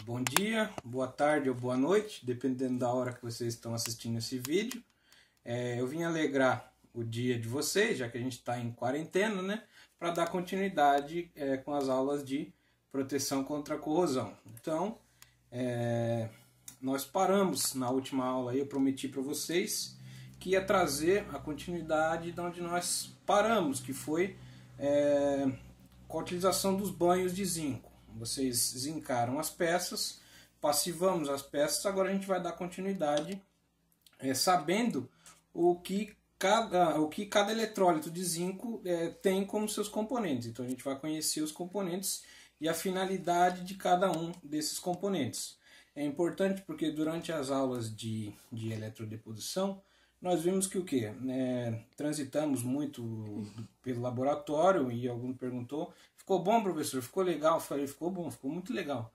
Bom dia, boa tarde ou boa noite, dependendo da hora que vocês estão assistindo esse vídeo. Eu vim alegrar o dia de vocês, já que a gente está em quarentena, né? Para dar continuidade com as aulas de proteção contra a corrosão. Então, nós paramos na última aula aí, eu prometi para vocês que ia trazer a continuidade de onde nós paramos, que foi com a utilização dos banhos de zinco. Vocês zincaram as peças, passivamos as peças, agora a gente vai dar continuidade sabendo o que cada eletrólito de zinco tem como seus componentes. Então a gente vai conhecer os componentes e a finalidade de cada um desses componentes. É importante porque durante as aulas de eletrodeposição nós vimos que o quê? Transitamos muito pelo laboratório e alguém perguntou: ficou bom, professor? Ficou legal? Eu falei: ficou bom, ficou muito legal.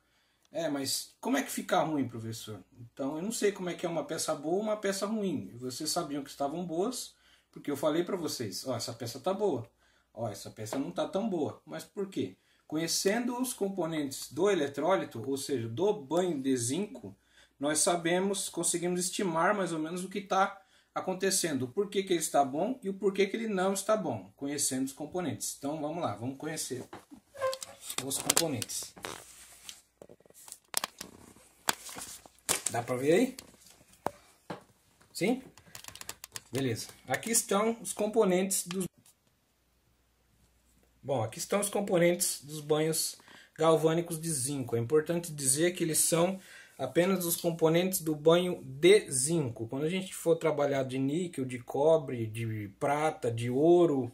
Mas como é que fica ruim, professor? Então eu não sei como é que é uma peça boa ou uma peça ruim. Vocês sabiam que estavam boas, porque eu falei para vocês: ó, essa peça tá boa, ó, essa peça não tá tão boa. Mas por quê? Conhecendo os componentes do eletrólito, ou seja, do banho de zinco, nós conseguimos estimar mais ou menos o que está acontecendo, o porquê que ele está bom e o porquê que ele não está bom, conhecendo os componentes. Então vamos lá, vamos conhecer os componentes. Dá para ver aí? Sim? Beleza. Aqui estão os componentes dos... Bom, aqui estão os componentes dos banhos galvânicos de zinco. É importante dizer que eles são apenas os componentes do banho de zinco. Quando a gente for trabalhar de níquel, de cobre, de prata, de ouro,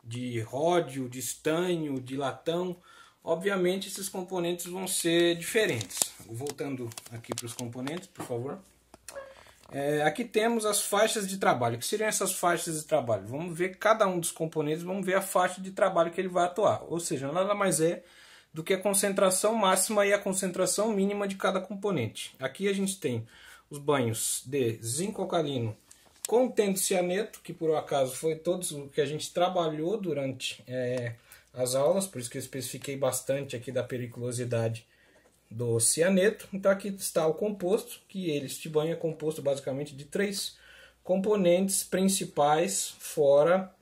de ródio, de estanho, de latão, obviamente esses componentes vão ser diferentes. Voltando aqui para os componentes, por favor. Aqui temos as faixas de trabalho. O que seriam essas faixas de trabalho? Vamos ver cada um dos componentes, vamos ver a faixa de trabalho que ele vai atuar. Ou seja, nada mais é do que a concentração máxima e a concentração mínima de cada componente. Aqui a gente tem os banhos de zinco alcalino contendo cianeto, que por acaso foi todos o que a gente trabalhou durante as aulas, por isso que eu especifiquei bastante aqui da periculosidade do cianeto. Então aqui está o composto, que este banho é composto basicamente de 3 componentes principais, fora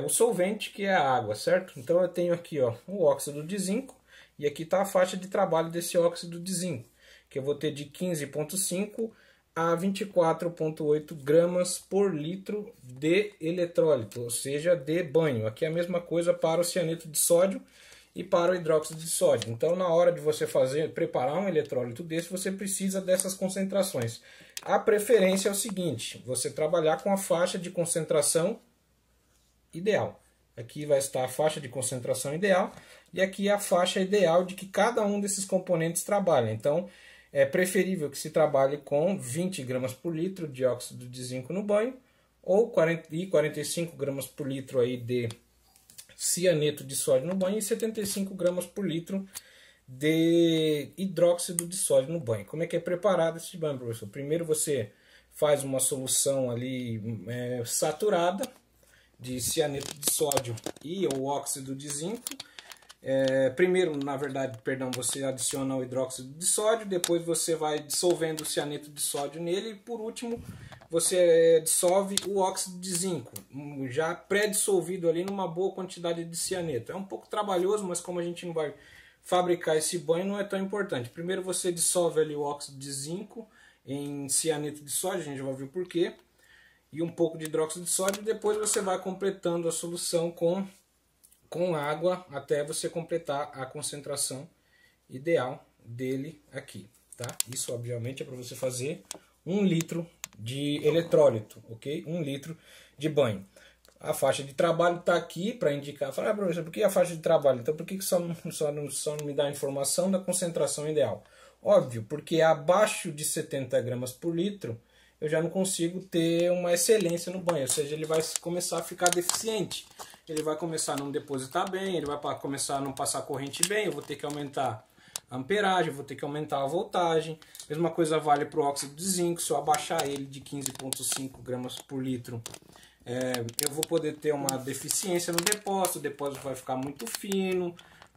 o solvente, que é a água, certo? Então eu tenho aqui, ó, o óxido de zinco, e aqui está a faixa de trabalho desse óxido de zinco, que eu vou ter de 15,5 a 24,8 gramas por litro de eletrólito, ou seja, de banho. Aqui é a mesma coisa para o cianeto de sódio e para o hidróxido de sódio. Então, na hora de você preparar um eletrólito desse, você precisa dessas concentrações. A preferência é o seguinte: você trabalhar com a faixa de concentração ideal. Aqui vai estar a faixa de concentração ideal e aqui a faixa ideal de que cada um desses componentes trabalha. Então, é preferível que se trabalhe com 20 gramas por litro de óxido de zinco no banho ou 45 gramas por litro aí de cianeto de sódio no banho e 75 gramas por litro de hidróxido de sódio no banho. Como é que é preparado esse banho, professor? Primeiro você faz uma solução ali saturada de cianeto de sódio e o óxido de zinco. Primeiro, na verdade, você adiciona o hidróxido de sódio, depois você vai dissolvendo o cianeto de sódio nele e por último você dissolve o óxido de zinco, já pré-dissolvido ali numa boa quantidade de cianeto. É um pouco trabalhoso, mas como a gente não vai fabricar esse banho, não é tão importante. Primeiro você dissolve ali o óxido de zinco em cianeto de sódio, a gente vai ver o porquê, e um pouco de hidróxido de sódio, depois você vai completando a solução com água até você completar a concentração ideal dele aqui, tá? Isso obviamente é para você fazer 1 litro de eletrólito, ok? 1 litro de banho. A faixa de trabalho está aqui para indicar. Fala, professor, por que a faixa de trabalho? Então por que só não me dá a informação da concentração ideal? Óbvio, porque abaixo de 70 gramas por litro eu já não consigo ter uma excelência no banho, ou seja, ele vai começar a ficar deficiente. Ele vai começar a não depositar bem, ele vai começar a não passar corrente bem, eu vou ter que aumentar a amperagem, eu vou ter que aumentar a voltagem. Mesma coisa vale para o óxido de zinco, se eu abaixar ele de 15,5 gramas por litro, eu vou poder ter uma deficiência no depósito, o depósito vai ficar muito fino,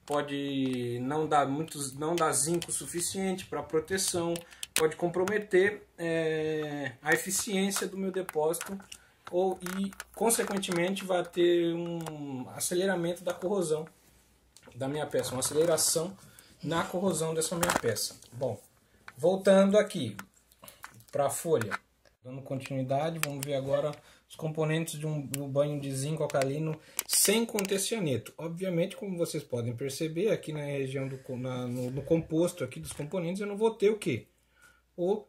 pode não dar zinco suficiente para proteção, pode comprometer a eficiência do meu depósito e, consequentemente, vai ter um aceleramento da corrosão da minha peça, uma aceleração na corrosão dessa minha peça. Bom, voltando aqui para a folha, dando continuidade, vamos ver agora os componentes de um banho de zinco alcalino sem conter cianeto. Obviamente, como vocês podem perceber, aqui na região no composto aqui dos componentes, eu não vou ter o que? O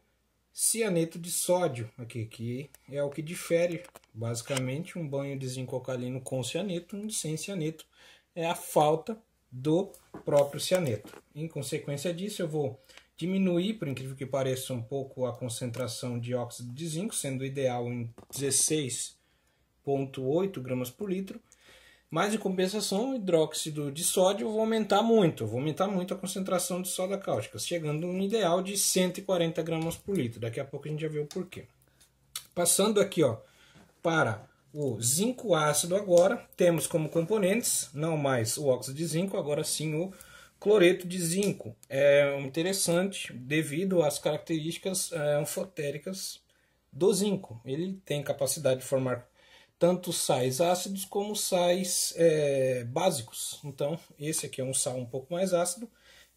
cianeto de sódio, aqui, que é o que difere basicamente um banho de zinco alcalino com cianeto, um sem cianeto, é a falta do próprio cianeto. Em consequência disso, eu vou diminuir, por incrível que pareça, um pouco a concentração de óxido de zinco, sendo ideal em 16,8 gramas por litro. Mas, em compensação, o hidróxido de sódio eu vou aumentar muito. A concentração de soda cáustica, chegando a um ideal de 140 gramas por litro. Daqui a pouco a gente já vê o porquê. Passando aqui para o zinco ácido agora, temos como componentes, não mais o óxido de zinco, agora sim o cloreto de zinco. É interessante devido às características anfotéricas do zinco. Ele tem capacidade de formar tanto sais ácidos como sais básicos. Então, esse aqui é um sal um pouco mais ácido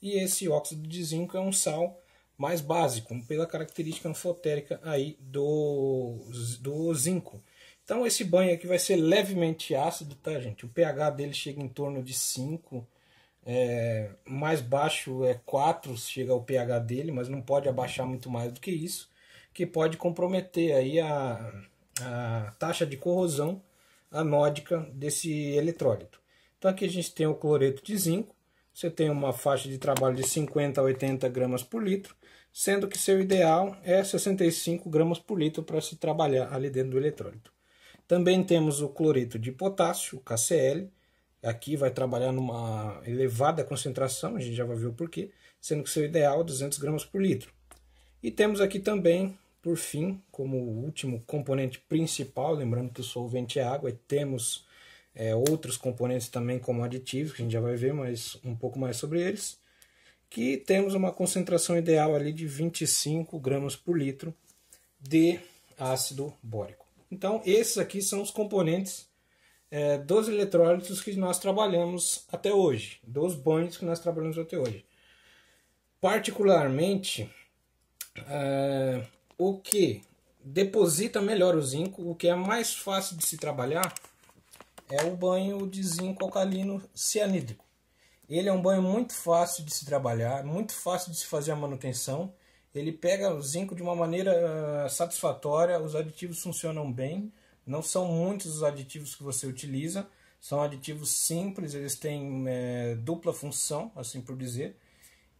e esse óxido de zinco é um sal mais básico, pela característica anfotérica aí do zinco. Então, esse banho aqui vai ser levemente ácido, tá, gente? O pH dele chega em torno de 5, mais baixo é 4, chega ao pH dele, mas não pode abaixar muito mais do que isso, que pode comprometer aí a taxa de corrosão anódica desse eletrólito. Então aqui a gente tem o cloreto de zinco, você tem uma faixa de trabalho de 50 a 80 gramas por litro, sendo que seu ideal é 65 gramas por litro para se trabalhar ali dentro do eletrólito. Também temos o cloreto de potássio, o KCl, aqui vai trabalhar numa elevada concentração, a gente já vai ver o porquê, sendo que seu ideal é 200 gramas por litro. E temos aqui também, por fim, como último componente principal, lembrando que o solvente é água, e temos outros componentes também como aditivos, que a gente já vai ver um pouco mais sobre eles, que temos uma concentração ideal ali de 25 gramas por litro de ácido bórico. Então, esses aqui são os componentes dos eletrólitos que nós trabalhamos até hoje, dos banhos que nós trabalhamos até hoje. Particularmente, o que deposita melhor o zinco, o que é mais fácil de se trabalhar, é o banho de zinco alcalino cianídrico. Ele é um banho muito fácil de se trabalhar, muito fácil de se fazer a manutenção. Ele pega o zinco de uma maneira satisfatória, os aditivos funcionam bem, não são muitos os aditivos que você utiliza, são aditivos simples, eles têm dupla função, assim por dizer.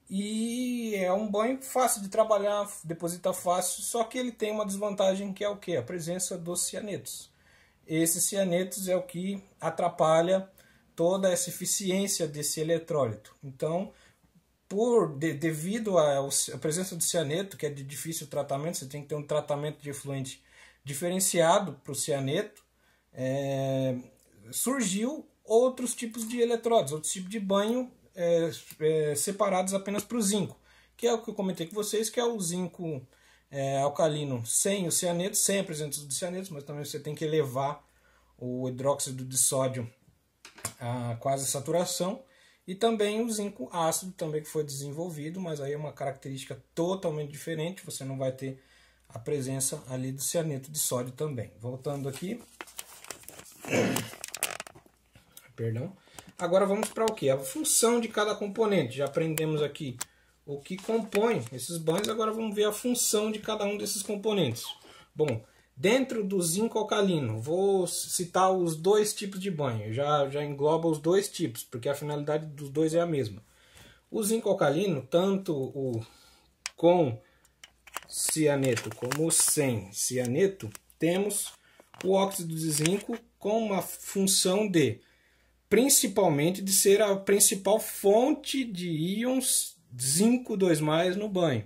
E é um banho fácil de trabalhar, deposita fácil, só que ele tem uma desvantagem que é o quê? A presença dos cianetos. Esses cianetos é o que atrapalha toda essa eficiência desse eletrólito. Então, devido à presença do cianeto, que é de difícil tratamento, você tem que ter um tratamento de efluente diferenciado para o cianeto, surgiu outros tipos de eletrólitos, outros tipos de banho separados apenas para o zinco, que é o que eu comentei com vocês, que é o zinco alcalino sem o cianeto, sem a presença do cianeto, mas também você tem que elevar o hidróxido de sódio a quase saturação, e também o zinco ácido também que foi desenvolvido, mas aí é uma característica totalmente diferente, você não vai ter a presença ali do cianeto de sódio também. Voltando aqui, perdão. Agora vamos para o que? A função de cada componente. Já aprendemos aqui o que compõe esses banhos, agora vamos ver a função de cada um desses componentes. Bom, dentro do zinco alcalino, vou citar os dois tipos de banho, já engloba os dois tipos, porque a finalidade dos dois é a mesma. O zinco alcalino, tanto o com cianeto como o sem cianeto, temos o óxido de zinco com uma função principalmente de ser a principal fonte de íons zinco 2+ no banho.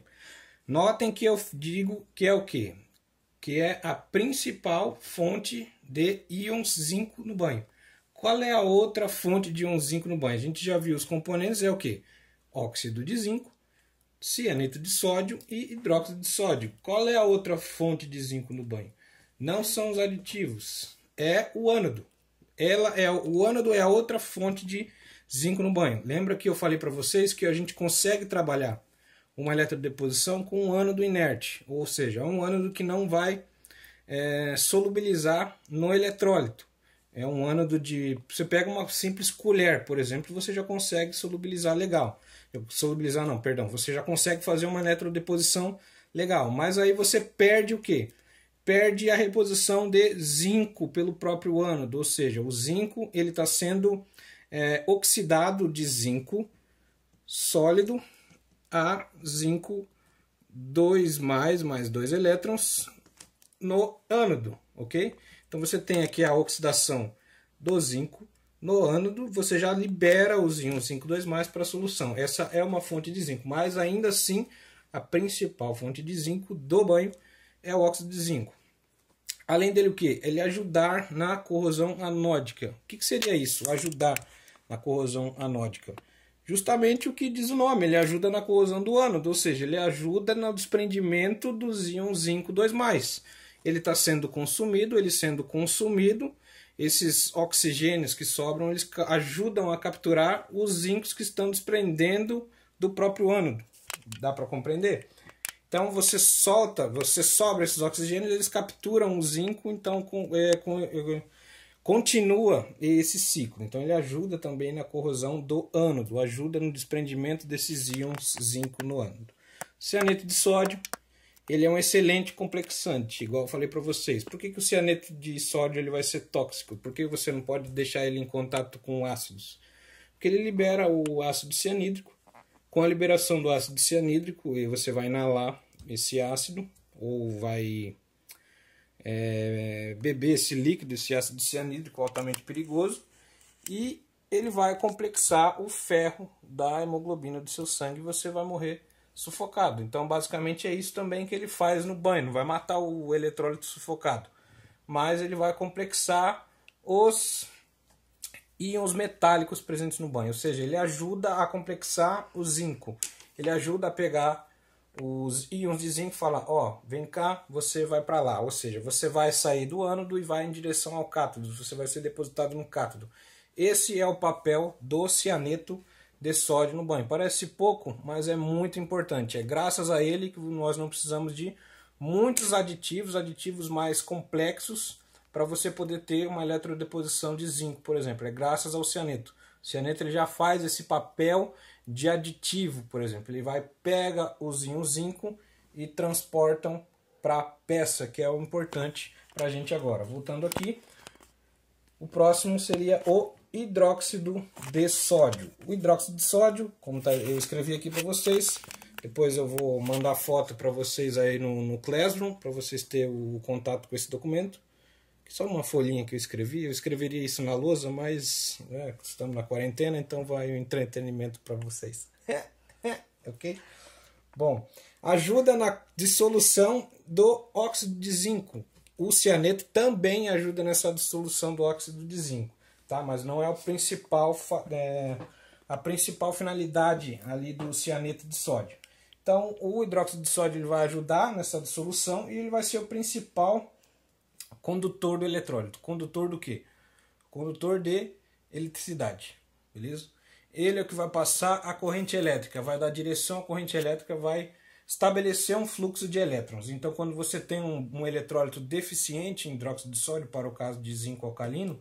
Notem que eu digo que é o quê? Que é a principal fonte de íons zinco no banho. Qual é a outra fonte de um zinco no banho? A gente já viu os componentes, é o que? Óxido de zinco, cianeto de sódio e hidróxido de sódio. Qual é a outra fonte de zinco no banho? Não são os aditivos, é o ânodo. O ânodo é a outra fonte de zinco no banho. Lembra que eu falei para vocês que a gente consegue trabalhar uma eletrodeposição com um ânodo inerte, ou seja, um ânodo que não vai solubilizar no eletrólito. É um ânodo de... Você pega uma simples colher, por exemplo, você já consegue solubilizar legal. Solubilizar não, perdão. Você já consegue fazer uma eletrodeposição legal. Mas aí você perde o quê? Perde a reposição de zinco pelo próprio ânodo. Ou seja, o zinco ele está sendo oxidado de zinco sólido a zinco 2+, mais 2 elétrons no ânodo, ok? Então você tem aqui a oxidação do zinco no ânodo, você já libera os íons 5,2+ para a solução. Essa é uma fonte de zinco, mas ainda assim a principal fonte de zinco do banho é o óxido de zinco. Além dele o que? Ele ajudar na corrosão anódica. O que seria isso? Ajudar na corrosão anódica. Justamente o que diz o nome, ele ajuda na corrosão do ânodo, ou seja, ele ajuda no desprendimento dos íons zinco 2+. Ele está sendo consumido, esses oxigênios que sobram, eles ajudam a capturar os zincos que estão desprendendo do próprio ânodo. Dá para compreender? Então você sobra esses oxigênios, eles capturam o zinco, então continua esse ciclo. Então ele ajuda também na corrosão do ânodo, ajuda no desprendimento desses íons zinco no ânodo. Cianeto de sódio, ele é um excelente complexante, igual eu falei para vocês. Por que o cianeto de sódio ele vai ser tóxico? Por que você não pode deixar ele em contato com ácidos? Porque ele libera o ácido cianídrico. Com a liberação do ácido cianídrico, você vai inalar esse ácido, ou vai beber esse líquido, esse ácido cianídrico altamente perigoso, e ele vai complexar o ferro da hemoglobina do seu sangue e você vai morrer sufocado. Então basicamente é isso também que ele faz no banho. Não vai matar o eletrólito sufocado, mas ele vai complexar os íons metálicos presentes no banho, ou seja, ele ajuda a complexar o zinco, ele ajuda a pegar os íons de zinco e falar, ó, vem cá, você vai para lá, ou seja, você vai sair do ânodo e vai em direção ao cátodo, você vai ser depositado no cátodo. Esse é o papel do cianeto de sódio no banho. Parece pouco, mas é muito importante. É graças a ele que nós não precisamos de muitos aditivos mais complexos para você poder ter uma eletrodeposição de zinco, por exemplo. É graças ao cianeto. O cianeto ele já faz esse papel de aditivo, por exemplo. Ele pega os íons zinco e transportam para a peça, que é o importante para a gente agora. Voltando aqui, o próximo seria o hidróxido de sódio. O hidróxido de sódio, como eu escrevi aqui para vocês, depois eu vou mandar foto para vocês aí no Classroom, para vocês terem o contato com esse documento. Só uma folhinha que eu escreveria isso na lousa, mas estamos na quarentena, então vai um entretenimento para vocês. Ok? Bom, ajuda na dissolução do óxido de zinco. O cianeto também ajuda nessa dissolução do óxido de zinco, tá? Mas não é a principal finalidade ali do cianeto de sódio. Então, o hidróxido de sódio ele vai ajudar nessa dissolução e ele vai ser o principal condutor do eletrólito. Condutor do quê? Condutor de eletricidade, beleza? Ele é o que vai passar a corrente elétrica, vai dar direção à corrente elétrica, vai estabelecer um fluxo de elétrons. Então, quando você tem um eletrólito deficiente em hidróxido de sódio, para o caso de zinco alcalino,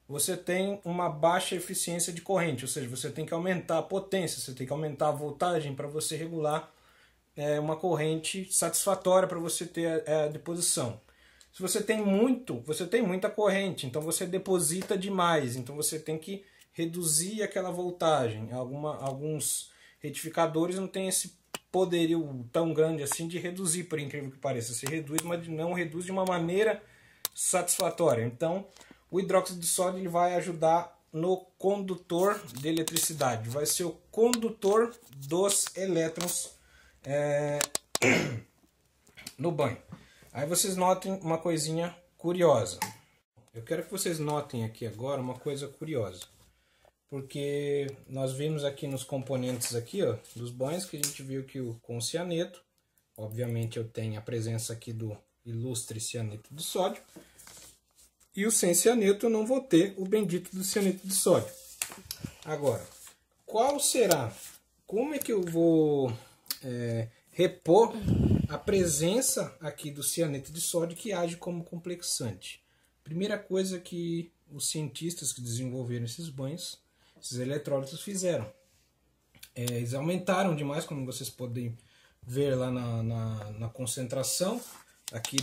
você tem uma baixa eficiência de corrente, ou seja, você tem que aumentar a potência, você tem que aumentar a voltagem para você regular uma corrente satisfatória para você ter a deposição. Se você tem muita corrente, então você deposita demais, então você tem que reduzir aquela voltagem. Alguns retificadores não têm esse poderio tão grande assim de reduzir, por incrível que pareça. Se reduz, mas não reduz de uma maneira satisfatória. Então, o hidróxido de sódio ele vai ajudar no condutor de eletricidade. Vai ser o condutor dos elétrons no banho. Aí vocês notem uma coisinha curiosa. eu quero que vocês notem aqui agora uma coisa curiosa. Porque nós vimos aqui nos componentes aqui, ó, dos banhos, que a gente viu que com o cianeto, obviamente eu tenho a presença aqui do ilustre cianeto de sódio. E o sem cianeto eu não vou ter o bendito do cianeto de sódio. Agora, qual será? Como é que eu vou repor a presença aqui do cianeto de sódio que age como complexante? Primeira coisa que os cientistas que desenvolveram esses banhos, esses eletrólitos fizeram. Eles aumentaram demais, como vocês podem ver lá na concentração aqui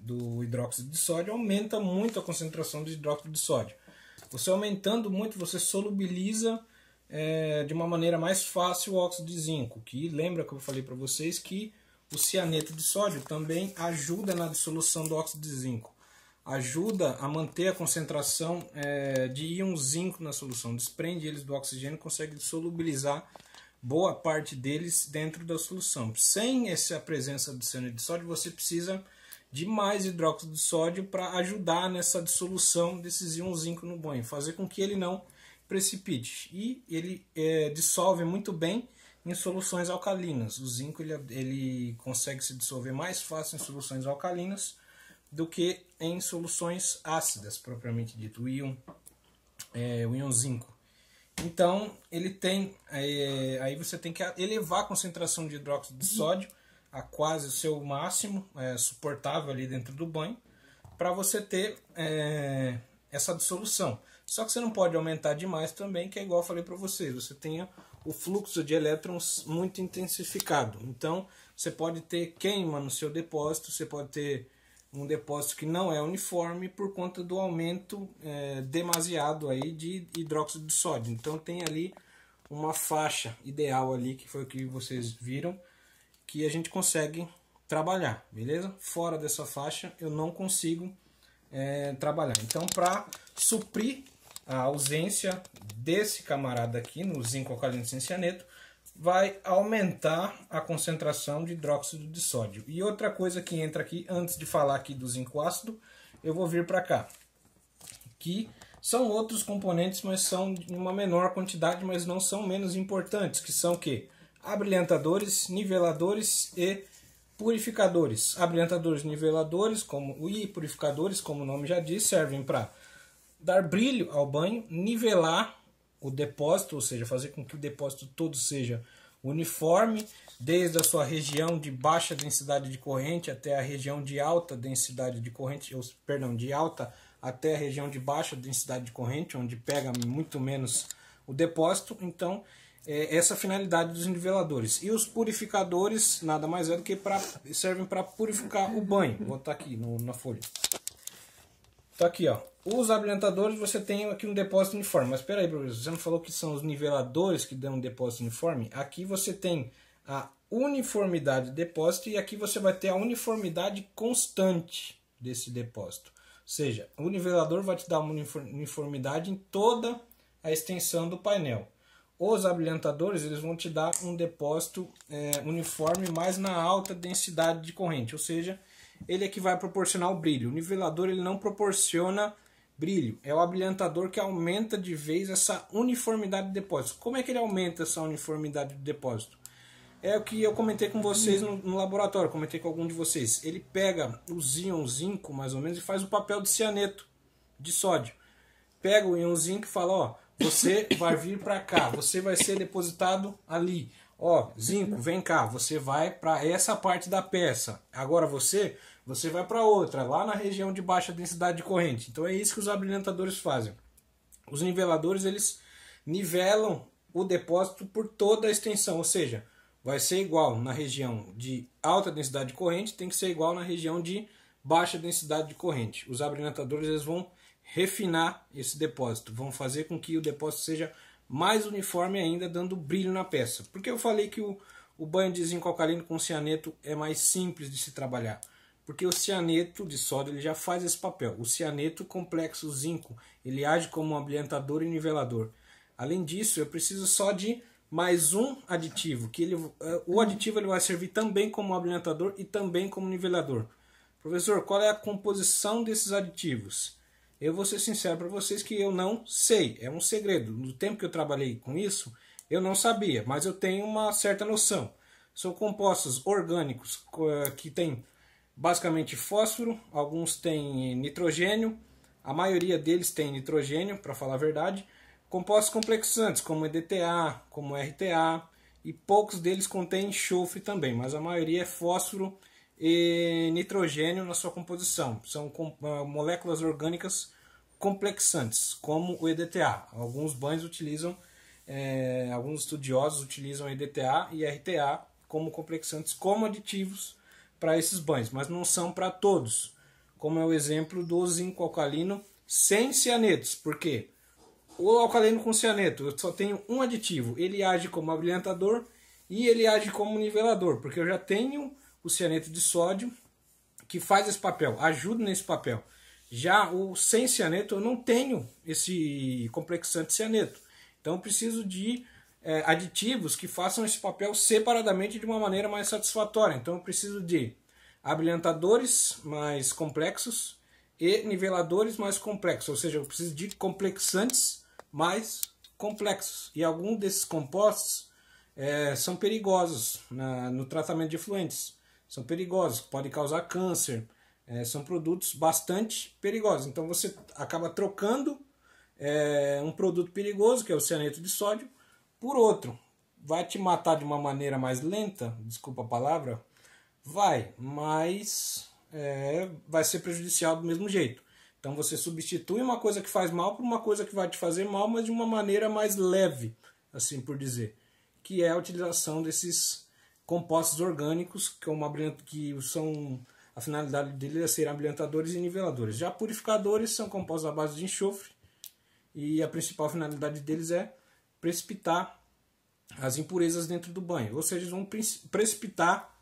do hidróxido de sódio, aumenta muito a concentração de hidróxido de sódio. Você aumentando muito, você solubiliza de uma maneira mais fácil o óxido de zinco, que lembra que eu falei para vocês que o cianeto de sódio também ajuda na dissolução do óxido de zinco. Ajuda a manter a concentração de íons zinco na solução. Desprende eles do oxigênio e consegue solubilizar boa parte deles dentro da solução. Sem essa presença do cianeto de sódio, você precisa de mais hidróxido de sódio para ajudar nessa dissolução desses íons zinco no banho, fazer com que ele não precipite. E ele dissolve muito bem em soluções alcalinas. O zinco ele consegue se dissolver mais fácil em soluções alcalinas do que em soluções ácidas, propriamente dito, o íon zinco. Então, ele tem, aí você tem que elevar a concentração de hidróxido de sódio a quase o seu máximo suportável ali dentro do banho, para você ter essa dissolução. Só que você não pode aumentar demais também, que é igual eu falei para vocês, você tenha o fluxo de elétrons muito intensificado. Então, você pode ter queima no seu depósito, você pode ter um depósito que não é uniforme por conta do aumento demasiado aí de hidróxido de sódio. Então tem ali uma faixa ideal ali, que foi o que vocês viram, que a gente consegue trabalhar, beleza? Fora dessa faixa eu não consigo trabalhar. Então, para suprir a ausência desse camarada aqui no zinco alcalino sem cianeto, vai aumentar a concentração de hidróxido de sódio. E outra coisa que entra aqui, antes de falar aqui do zinco ácido, eu vou vir para cá, que são outros componentes, mas são em uma menor quantidade, mas não são menos importantes, que são o quê? Abrilhantadores, niveladores e purificadores. Abrilhantadores, niveladores e purificadores, como o nome já diz, servem para dar brilho ao banho, nivelar o depósito, ou seja, fazer com que o depósito todo seja uniforme, desde a sua região de baixa densidade de corrente até a região de alta densidade de corrente, de alta até a região de baixa densidade de corrente, onde pega muito menos o depósito. Então, essa é a finalidade dos niveladores. E os purificadores nada mais é do que servem para purificar o banho. Vou botar aqui na folha. Tá aqui, ó. Os abrilhantadores, você tem aqui um depósito uniforme. Mas espera aí, professor, você não falou que são os niveladores que dão um depósito uniforme? Aqui você tem a uniformidade de depósito e aqui você vai ter a uniformidade constante desse depósito. Ou seja, o nivelador vai te dar uma uniformidade em toda a extensão do painel. Os abrilhantadores, eles vão te dar um depósito uniforme mais na alta densidade de corrente. Ou seja, ele é que vai proporcionar o brilho. O nivelador, ele não proporciona brilho. É o abrilhantador que aumenta de vez essa uniformidade de depósito. Como é que ele aumenta essa uniformidade de depósito? É o que eu comentei com vocês no laboratório, comentei com algum de vocês. Ele pega os íons zinco, mais ou menos, e faz o papel de cianeto, de sódio. Pega o íon zinco e fala, ó, você vai vir para cá, você vai ser depositado ali. Ó, zinco, vem cá, você vai para essa parte da peça. Agora você vai para outra, lá na região de baixa densidade de corrente. Então é isso que os abrilhantadores fazem. Os niveladores, eles nivelam o depósito por toda a extensão, ou seja, vai ser igual na região de alta densidade de corrente, tem que ser igual na região de baixa densidade de corrente. Os abrilhantadores, eles vão refinar esse depósito, vão fazer com que o depósito seja mais uniforme ainda, dando brilho na peça. Porque eu falei que o banho de zinco alcalino com cianeto é mais simples de se trabalhar. Porque o cianeto de sódio ele já faz esse papel. O cianeto complexo zinco, ele age como um abrilhantador e nivelador. Além disso, eu preciso só de mais um aditivo. O aditivo ele vai servir também como abrilhantador e também como nivelador. Professor, qual é a composição desses aditivos? Eu vou ser sincero para vocês que eu não sei, é um segredo. No tempo que eu trabalhei com isso, eu não sabia, mas eu tenho uma certa noção. São compostos orgânicos que têm basicamente fósforo, alguns têm nitrogênio, a maioria deles tem nitrogênio, para falar a verdade. Compostos complexantes, como EDTA, como RTA, e poucos deles contêm enxofre também, mas a maioria é fósforo e nitrogênio na sua composição. São moléculas orgânicas complexantes, como o EDTA. Alguns banhos utilizam, alguns estudiosos utilizam EDTA e RTA como complexantes, como aditivos para esses banhos, mas não são para todos, como é o exemplo do zinco alcalino sem cianetos. Por quê? O alcalino com cianeto, eu só tenho um aditivo, ele age como abrilhantador e ele age como nivelador, porque eu já tenho o cianeto de sódio que faz esse papel, ajuda nesse papel. Já o sem cianeto eu não tenho esse complexante cianeto, então eu preciso de aditivos que façam esse papel separadamente de uma maneira mais satisfatória. Então eu preciso de abrilhantadores mais complexos e niveladores mais complexos, ou seja, eu preciso de complexantes mais complexos. E alguns desses compostos são perigosos no tratamento de efluentes. São perigosos, podem causar câncer, são produtos bastante perigosos. Então você acaba trocando um produto perigoso, que é o cianeto de sódio, por outro. Vai te matar de uma maneira mais lenta, desculpa a palavra, mas vai ser prejudicial do mesmo jeito. Então você substitui uma coisa que faz mal por uma coisa que vai te fazer mal, mas de uma maneira mais leve, assim por dizer, que é a utilização desses compostos orgânicos, que são, a finalidade deles é ser abrilhantadores e niveladores. Já purificadores são compostos à base de enxofre e a principal finalidade deles é precipitar as impurezas dentro do banho, ou seja, eles vão precipitar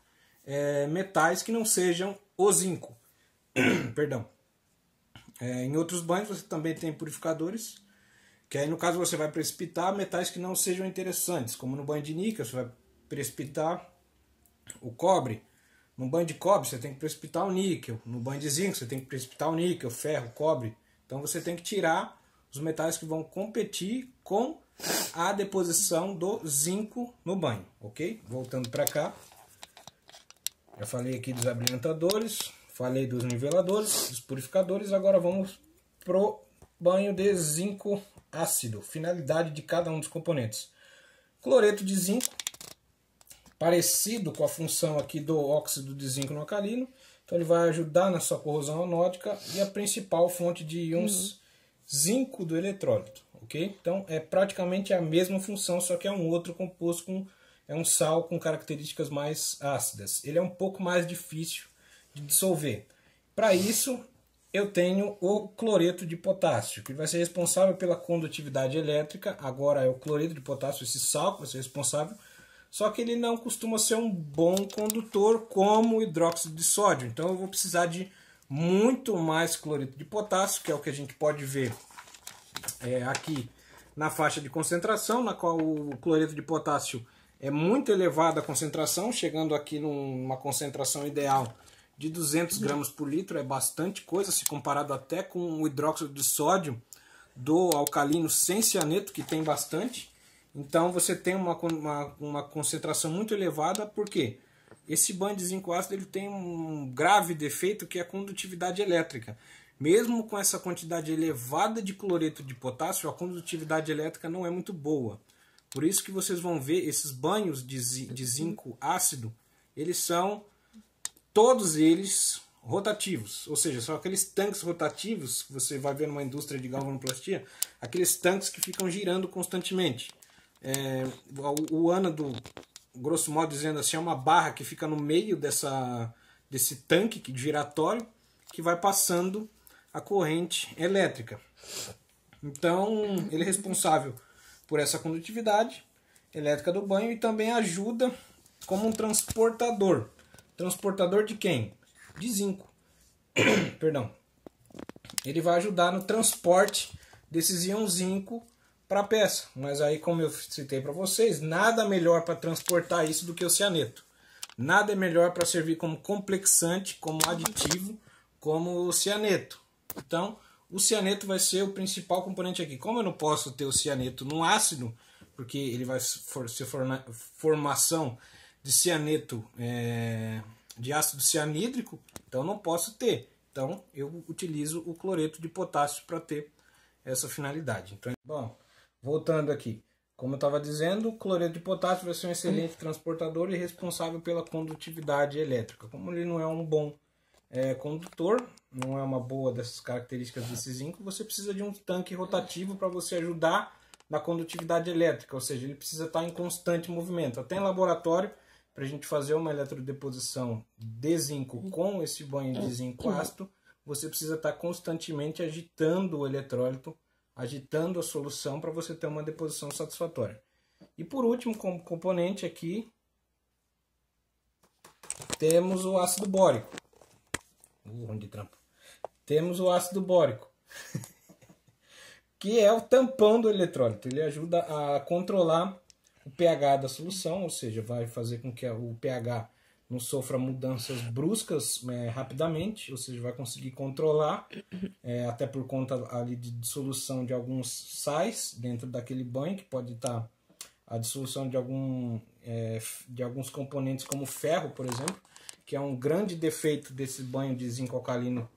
metais que não sejam o zinco. Perdão. Em outros banhos você também tem purificadores, que aí no caso você vai precipitar metais que não sejam interessantes, como no banho de níquel você vai precipitar o cobre, no banho de cobre você tem que precipitar o níquel, no banho de zinco você tem que precipitar o níquel, ferro, cobre. Então você tem que tirar os metais que vão competir com a deposição do zinco no banho, ok? Voltando para cá, já falei aqui dos abrilhantadores, falei dos niveladores, dos purificadores, agora vamos pro banho de zinco ácido. Finalidade de cada um dos componentes. Cloreto de zinco, parecido com a função aqui do óxido de zinco no alcalino, então ele vai ajudar na sua corrosão anódica e a principal fonte de íons zinco do eletrólito, ok? Então é praticamente a mesma função, só que é um outro composto, é um sal com características mais ácidas. Ele é um pouco mais difícil de dissolver. Para isso eu tenho o cloreto de potássio, que vai ser responsável pela condutividade elétrica. Agora é o cloreto de potássio, esse sal que vai ser responsável, só que ele não costuma ser um bom condutor como o hidróxido de sódio. Então eu vou precisar de muito mais cloreto de potássio, que é o que a gente pode ver aqui na faixa de concentração, na qual o cloreto de potássio é muito elevada a concentração, chegando aqui numa concentração ideal de 200 gramas por litro. É bastante coisa, se comparado até com o hidróxido de sódio do alcalino sem cianeto, que tem bastante. Então você tem uma concentração muito elevada, porque esse banho de zinco ácido ele tem um grave defeito, que é a condutividade elétrica. Mesmo com essa quantidade elevada de cloreto de potássio, a condutividade elétrica não é muito boa. Por isso que vocês vão ver esses banhos de zinco ácido, eles são todos eles rotativos, ou seja, são aqueles tanques rotativos que você vai ver numa indústria de galvanoplastia, aqueles tanques que ficam girando constantemente. O ânodo, grosso modo dizendo assim, é uma barra que fica no meio desse tanque giratório, que vai passando a corrente elétrica. Então ele é responsável por essa condutividade elétrica do banho e também ajuda como um transportador. Transportador de quem? De zinco. Perdão. Ele vai ajudar no transporte desses íons zinco para a peça. Mas aí, como eu citei para vocês, nada melhor para transportar isso do que o cianeto. nada é melhor para servir como complexante, como aditivo, como o cianeto. Então, o cianeto vai ser o principal componente aqui. Como eu não posso ter o cianeto num ácido, porque ele vai ser formação de cianeto de ácido cianídrico, então eu não posso ter. Então, eu utilizo o cloreto de potássio para ter essa finalidade. Então, bom, voltando aqui. Como eu estava dizendo, o cloreto de potássio vai ser um excelente transportador e responsável pela condutividade elétrica. Como ele não é um bom condutor, não é uma boa dessas características desse zinco, você precisa de um tanque rotativo para você ajudar na condutividade elétrica, ou seja, ele precisa estar em constante movimento. Até em laboratório, para a gente fazer uma eletrodeposição de zinco com esse banho de zinco ácido, você precisa estar constantemente agitando o eletrólito, agitando a solução para você ter uma deposição satisfatória. E por último, como componente aqui, temos o ácido bórico. Onde trampo? Temos o ácido bórico, que é o tampão do eletrólito. Ele ajuda a controlar o pH da solução, ou seja, vai fazer com que o pH não sofra mudanças bruscas rapidamente, ou seja, vai conseguir controlar, até por conta ali de dissolução de alguns sais dentro daquele banho, que pode estar a dissolução de alguns componentes como ferro, por exemplo, que é um grande defeito desse banho de zinco alcalino,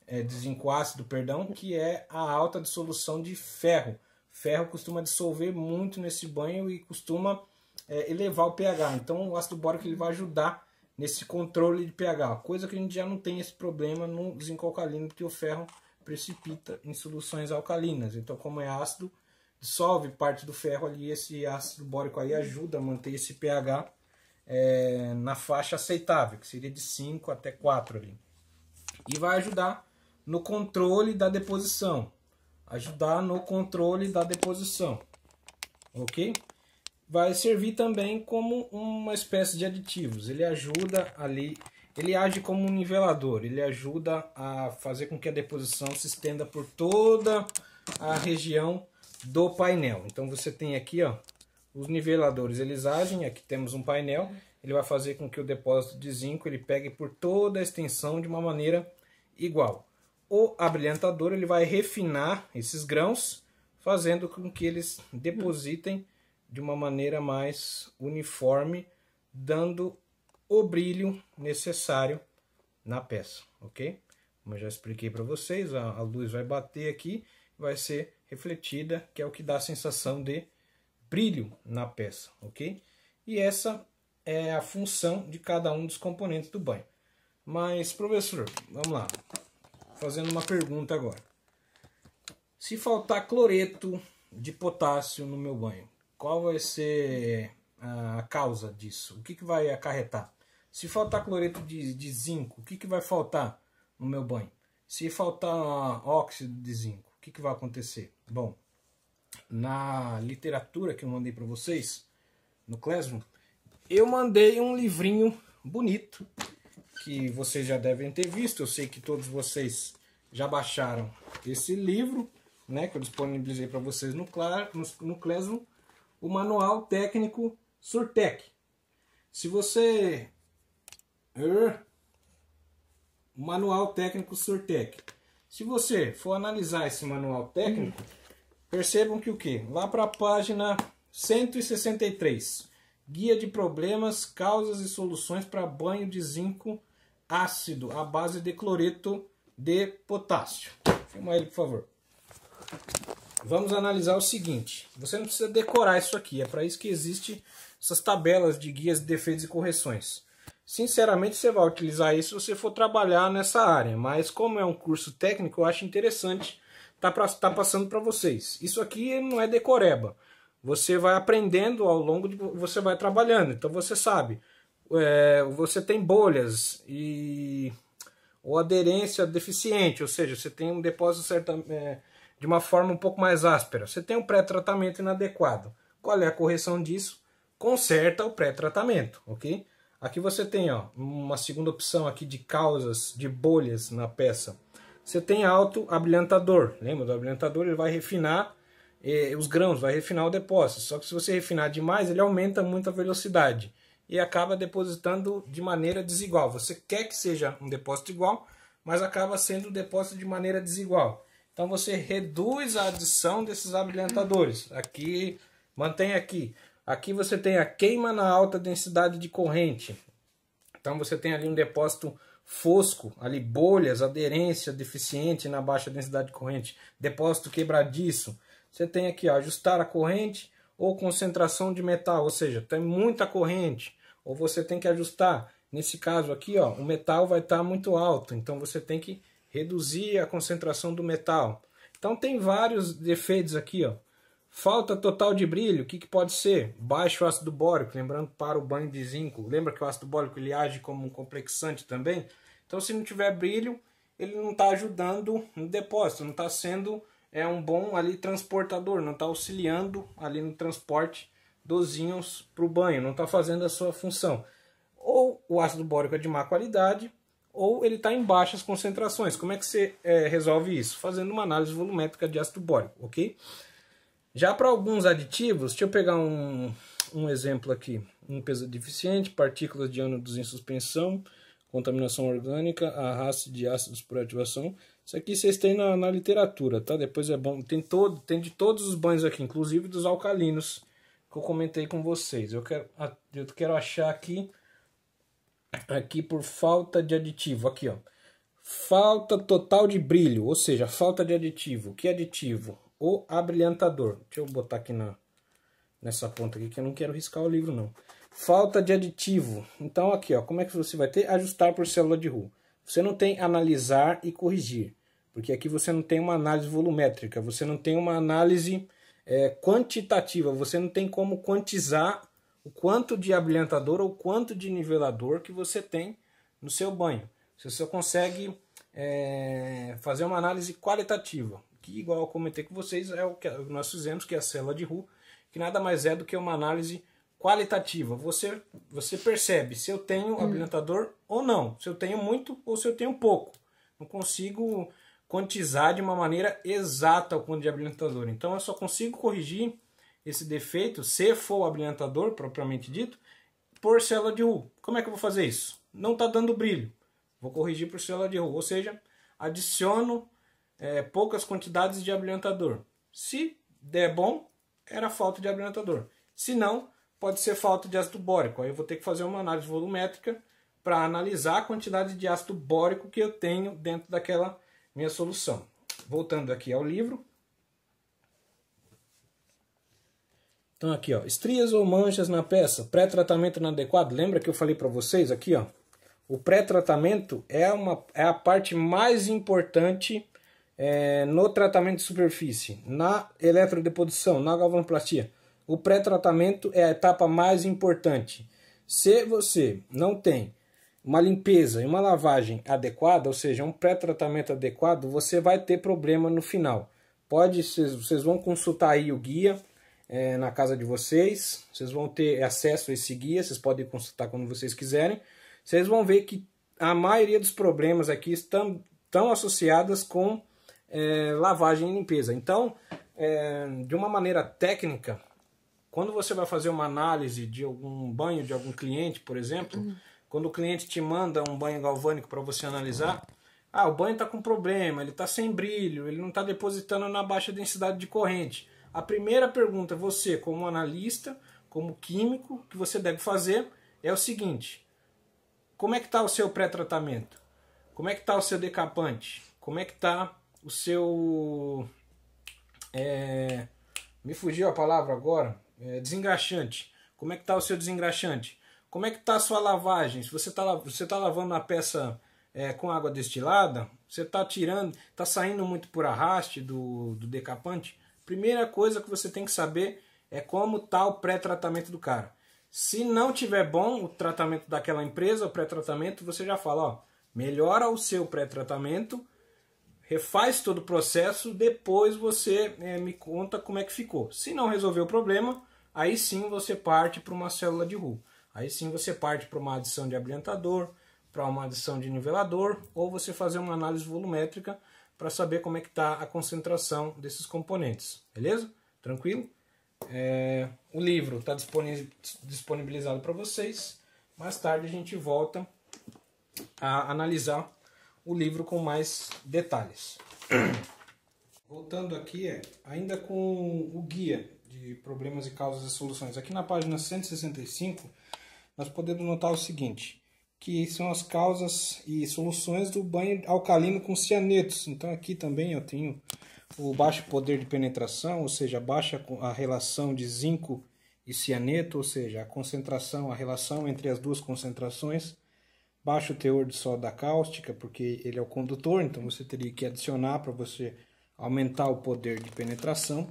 de zinco ácido, perdão, que é a alta dissolução de ferro. Ferro costuma dissolver muito nesse banho e costuma elevar o pH. Então o ácido bórico ele vai ajudar nesse controle de pH, coisa que a gente já não tem esse problema no zinco alcalino, porque o ferro precipita em soluções alcalinas. Então, como é ácido, dissolve parte do ferro ali, esse ácido bórico aí ajuda a manter esse pH na faixa aceitável, que seria de 5 até 4 ali. E vai ajudar no controle da deposição. Ok? Vai servir também como uma espécie de aditivos. Ele ajuda ali, ele age como um nivelador, ele ajuda a fazer com que a deposição se estenda por toda a região do painel. Então você tem aqui, ó, os niveladores, eles agem, aqui temos um painel, ele vai fazer com que o depósito de zinco ele pegue por toda a extensão de uma maneira igual. O abrilhantador ele vai refinar esses grãos, fazendo com que eles depositem de uma maneira mais uniforme, dando o brilho necessário na peça, ok? Como eu já expliquei para vocês, a luz vai bater aqui, vai ser refletida, que é o que dá a sensação de brilho na peça, ok? E essa é a função de cada um dos componentes do banho. Mas, professor, vamos lá, fazendo uma pergunta agora. Se faltar cloreto de potássio no meu banho, qual vai ser a causa disso? O que vai acarretar? Se faltar cloreto de zinco, o que vai faltar no meu banho? Se faltar óxido de zinco, o que vai acontecer? Bom, na literatura que eu mandei para vocês, no Classroom, eu mandei um livrinho bonito, que vocês já devem ter visto. Eu sei que todos vocês já baixaram esse livro, né, que eu disponibilizei para vocês no Classroom, o Manual Técnico Surtec. Se você... O Manual Técnico Surtec. Se você for analisar esse manual técnico, percebam que o quê? Lá para a página 163, Guia de Problemas, Causas e Soluções para Banho de Zinco Ácido à base de cloreto de potássio. Filma ele, por favor. Vamos analisar o seguinte. Você não precisa decorar isso aqui. É para isso que existem essas tabelas de guias de defeitos e correções. Sinceramente, você vai utilizar isso se você for trabalhar nessa área. Mas como é um curso técnico, eu acho interessante tá passando para vocês. Isso aqui não é decoreba. Você vai aprendendo ao longo de... Você vai trabalhando. Então você sabe. Você tem bolhas ou aderência deficiente. Ou seja, você tem um depósito de uma forma um pouco mais áspera. Você tem um pré-tratamento inadequado. Qual é a correção disso? Conserta o pré-tratamento, ok? Aqui você tem, ó, uma segunda opção aqui de causas de bolhas na peça. Você tem auto-abrilhantador. Lembra do abrilhantador? Ele vai refinar os grãos, vai refinar o depósito. Só que se você refinar demais, ele aumenta muito a velocidade. e acaba depositando de maneira desigual. Você quer que seja um depósito igual, mas acaba sendo um depósito de maneira desigual. Então você reduz a adição desses abrilhantadores. Aqui, mantém aqui. Aqui você tem a queima na alta densidade de corrente. Então você tem ali um depósito fosco, ali bolhas, aderência deficiente na baixa densidade de corrente, depósito quebradiço. Você tem aqui, ó, ajustar a corrente ou concentração de metal, ou seja, tem muita corrente, ou você tem que ajustar. Nesse caso aqui, ó, o metal vai estar muito alto, então você tem que reduzir a concentração do metal. Então tem vários defeitos aqui, ó. Falta total de brilho, o que pode ser? Baixo ácido bórico, lembrando para o banho de zinco. Lembra que o ácido bórico ele age como um complexante também? Então se não tiver brilho, ele não está ajudando no depósito, não está sendo um bom ali transportador, não está auxiliando ali no transporte dos íons para o banho, não está fazendo a sua função. Ou o ácido bórico é de má qualidade, ou ele está em baixas concentrações. Como é que você resolve isso? Fazendo uma análise volumétrica de ácido bórico, ok? Já para alguns aditivos, deixa eu pegar um exemplo aqui. Limpeza deficiente, partículas de ânodos em suspensão, contaminação orgânica, arraste de ácidos por ativação. Isso aqui vocês têm na literatura, tá? Depois é bom, tem de todos os banhos aqui, inclusive dos alcalinos, que eu comentei com vocês. Eu quero achar aqui por falta de aditivo, aqui ó. Falta total de brilho, ou seja, falta de aditivo. Que aditivo? O abrilhantador. Deixa eu botar aqui nessa ponta aqui, que eu não quero riscar o livro não. Falta de aditivo. Então aqui, ó, como é que você vai ter? Ajustar por célula de Hu. Você não tem analisar e corrigir, porque aqui você não tem uma análise volumétrica, você não tem uma análise quantitativa, você não tem como quantizar o quanto de abrilhantador ou quanto de nivelador que você tem no seu banho. Você só consegue fazer uma análise qualitativa, que igual eu comentei com vocês, é o que nós fizemos, que é a célula de Hu, que nada mais é do que uma análise qualitativa. Você percebe se eu tenho abrilhantador ou não, se eu tenho muito ou se eu tenho pouco. Não consigo quantizar de uma maneira exata o quanto de abrilhantador. Então eu só consigo corrigir esse defeito, se for o abrilhantador propriamente dito, por célula de Hu. Como é que eu vou fazer isso? Não está dando brilho. Vou corrigir por célula de Hu, ou seja, adiciono poucas quantidades de abrilhantador. Se der bom, era falta de abrilhantador. Se não, pode ser falta de ácido bórico. Aí eu vou ter que fazer uma análise volumétrica para analisar a quantidade de ácido bórico que eu tenho dentro daquela minha solução. Voltando aqui ao livro. Então aqui, ó, estrias ou manchas na peça, pré-tratamento inadequado. Lembra que eu falei para vocês aqui, ó? O pré-tratamento é a parte mais importante no tratamento de superfície, na eletrodeposição, na galvanoplastia. O pré-tratamento é a etapa mais importante. Se você não tem uma limpeza e uma lavagem adequada, ou seja, um pré-tratamento adequado, você vai ter problema no final. Vocês vão consultar aí o guia na casa de vocês, vocês vão ter acesso a esse guia, vocês podem consultar quando vocês quiserem. Vocês vão ver que a maioria dos problemas aqui estão associadas com lavagem e limpeza. Então, de uma maneira técnica, quando você vai fazer uma análise de algum banho de algum cliente, por exemplo, quando o cliente te manda um banho galvânico para você analisar, o banho está com problema, ele está sem brilho, ele não está depositando na baixa densidade de corrente. A primeira pergunta, você como analista, como químico, que você deve fazer é o seguinte: como é que está o seu pré-tratamento? Como é que está o seu decapante? Como é que está o seu... me fugiu a palavra agora. Desengraxante. Como é que está o seu desengraxante? Como é que está a sua lavagem? Se você está lavando a peça com água destilada, você está saindo muito por arraste do decapante. Primeira coisa que você tem que saber é como está o pré-tratamento do cara. Se não tiver bom o tratamento daquela empresa, o pré-tratamento, você já fala, ó, melhora o seu pré-tratamento, refaz todo o processo, depois você me conta como é que ficou. Se não resolver o problema, aí sim você parte para uma célula de Hu. Aí sim você parte para uma adição de abrilhantador, para uma adição de nivelador, ou você fazer uma análise volumétrica para saber como é que está a concentração desses componentes. Beleza? Tranquilo? O livro está disponibilizado para vocês. Mais tarde a gente volta a analisar o livro com mais detalhes. Voltando aqui, ainda com o guia de problemas e causas e soluções. Aqui na página 165, nós podemos notar o seguinte, que são as causas e soluções do banho alcalino com cianetos. Então aqui também eu tenho o baixo poder de penetração, ou seja, baixa a relação de zinco e cianeto, ou seja, a concentração, a relação entre as duas concentrações, baixo teor de soda cáustica, porque ele é o condutor, então você teria que adicionar para você aumentar o poder de penetração.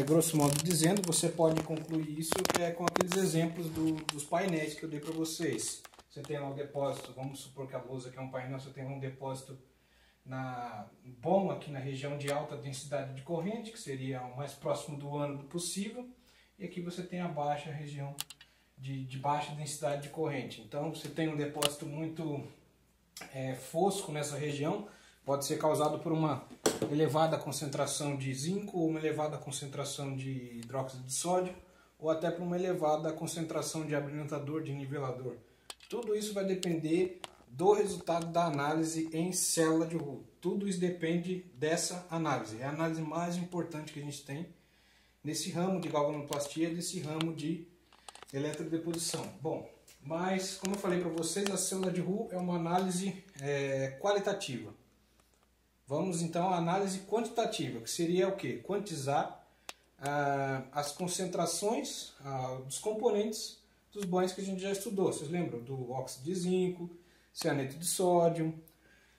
Grosso modo dizendo, você pode concluir isso com aqueles exemplos dos painéis que eu dei para vocês. Você tem lá um depósito, vamos supor que a lousa aqui é um painel, você tem um depósito bom aqui na região de alta densidade de corrente, que seria o mais próximo do ânodo possível, e aqui você tem a baixa região de baixa densidade de corrente. Então você tem um depósito muito fosco nessa região, pode ser causado por uma elevada concentração de zinco, ou uma elevada concentração de hidróxido de sódio, ou até por uma elevada concentração de abrilhantador, de nivelador. Tudo isso vai depender do resultado da análise em célula de Roux. Tudo isso depende dessa análise. É a análise mais importante que a gente tem nesse ramo de galvanoplastia, nesse ramo de eletrodeposição. Bom, mas como eu falei para vocês, a célula de Roux é uma análise qualitativa. Vamos então à análise quantitativa, que seria o quê? Quantizar as concentrações dos componentes dos banhos que a gente já estudou. Vocês lembram do óxido de zinco, cianeto de sódio,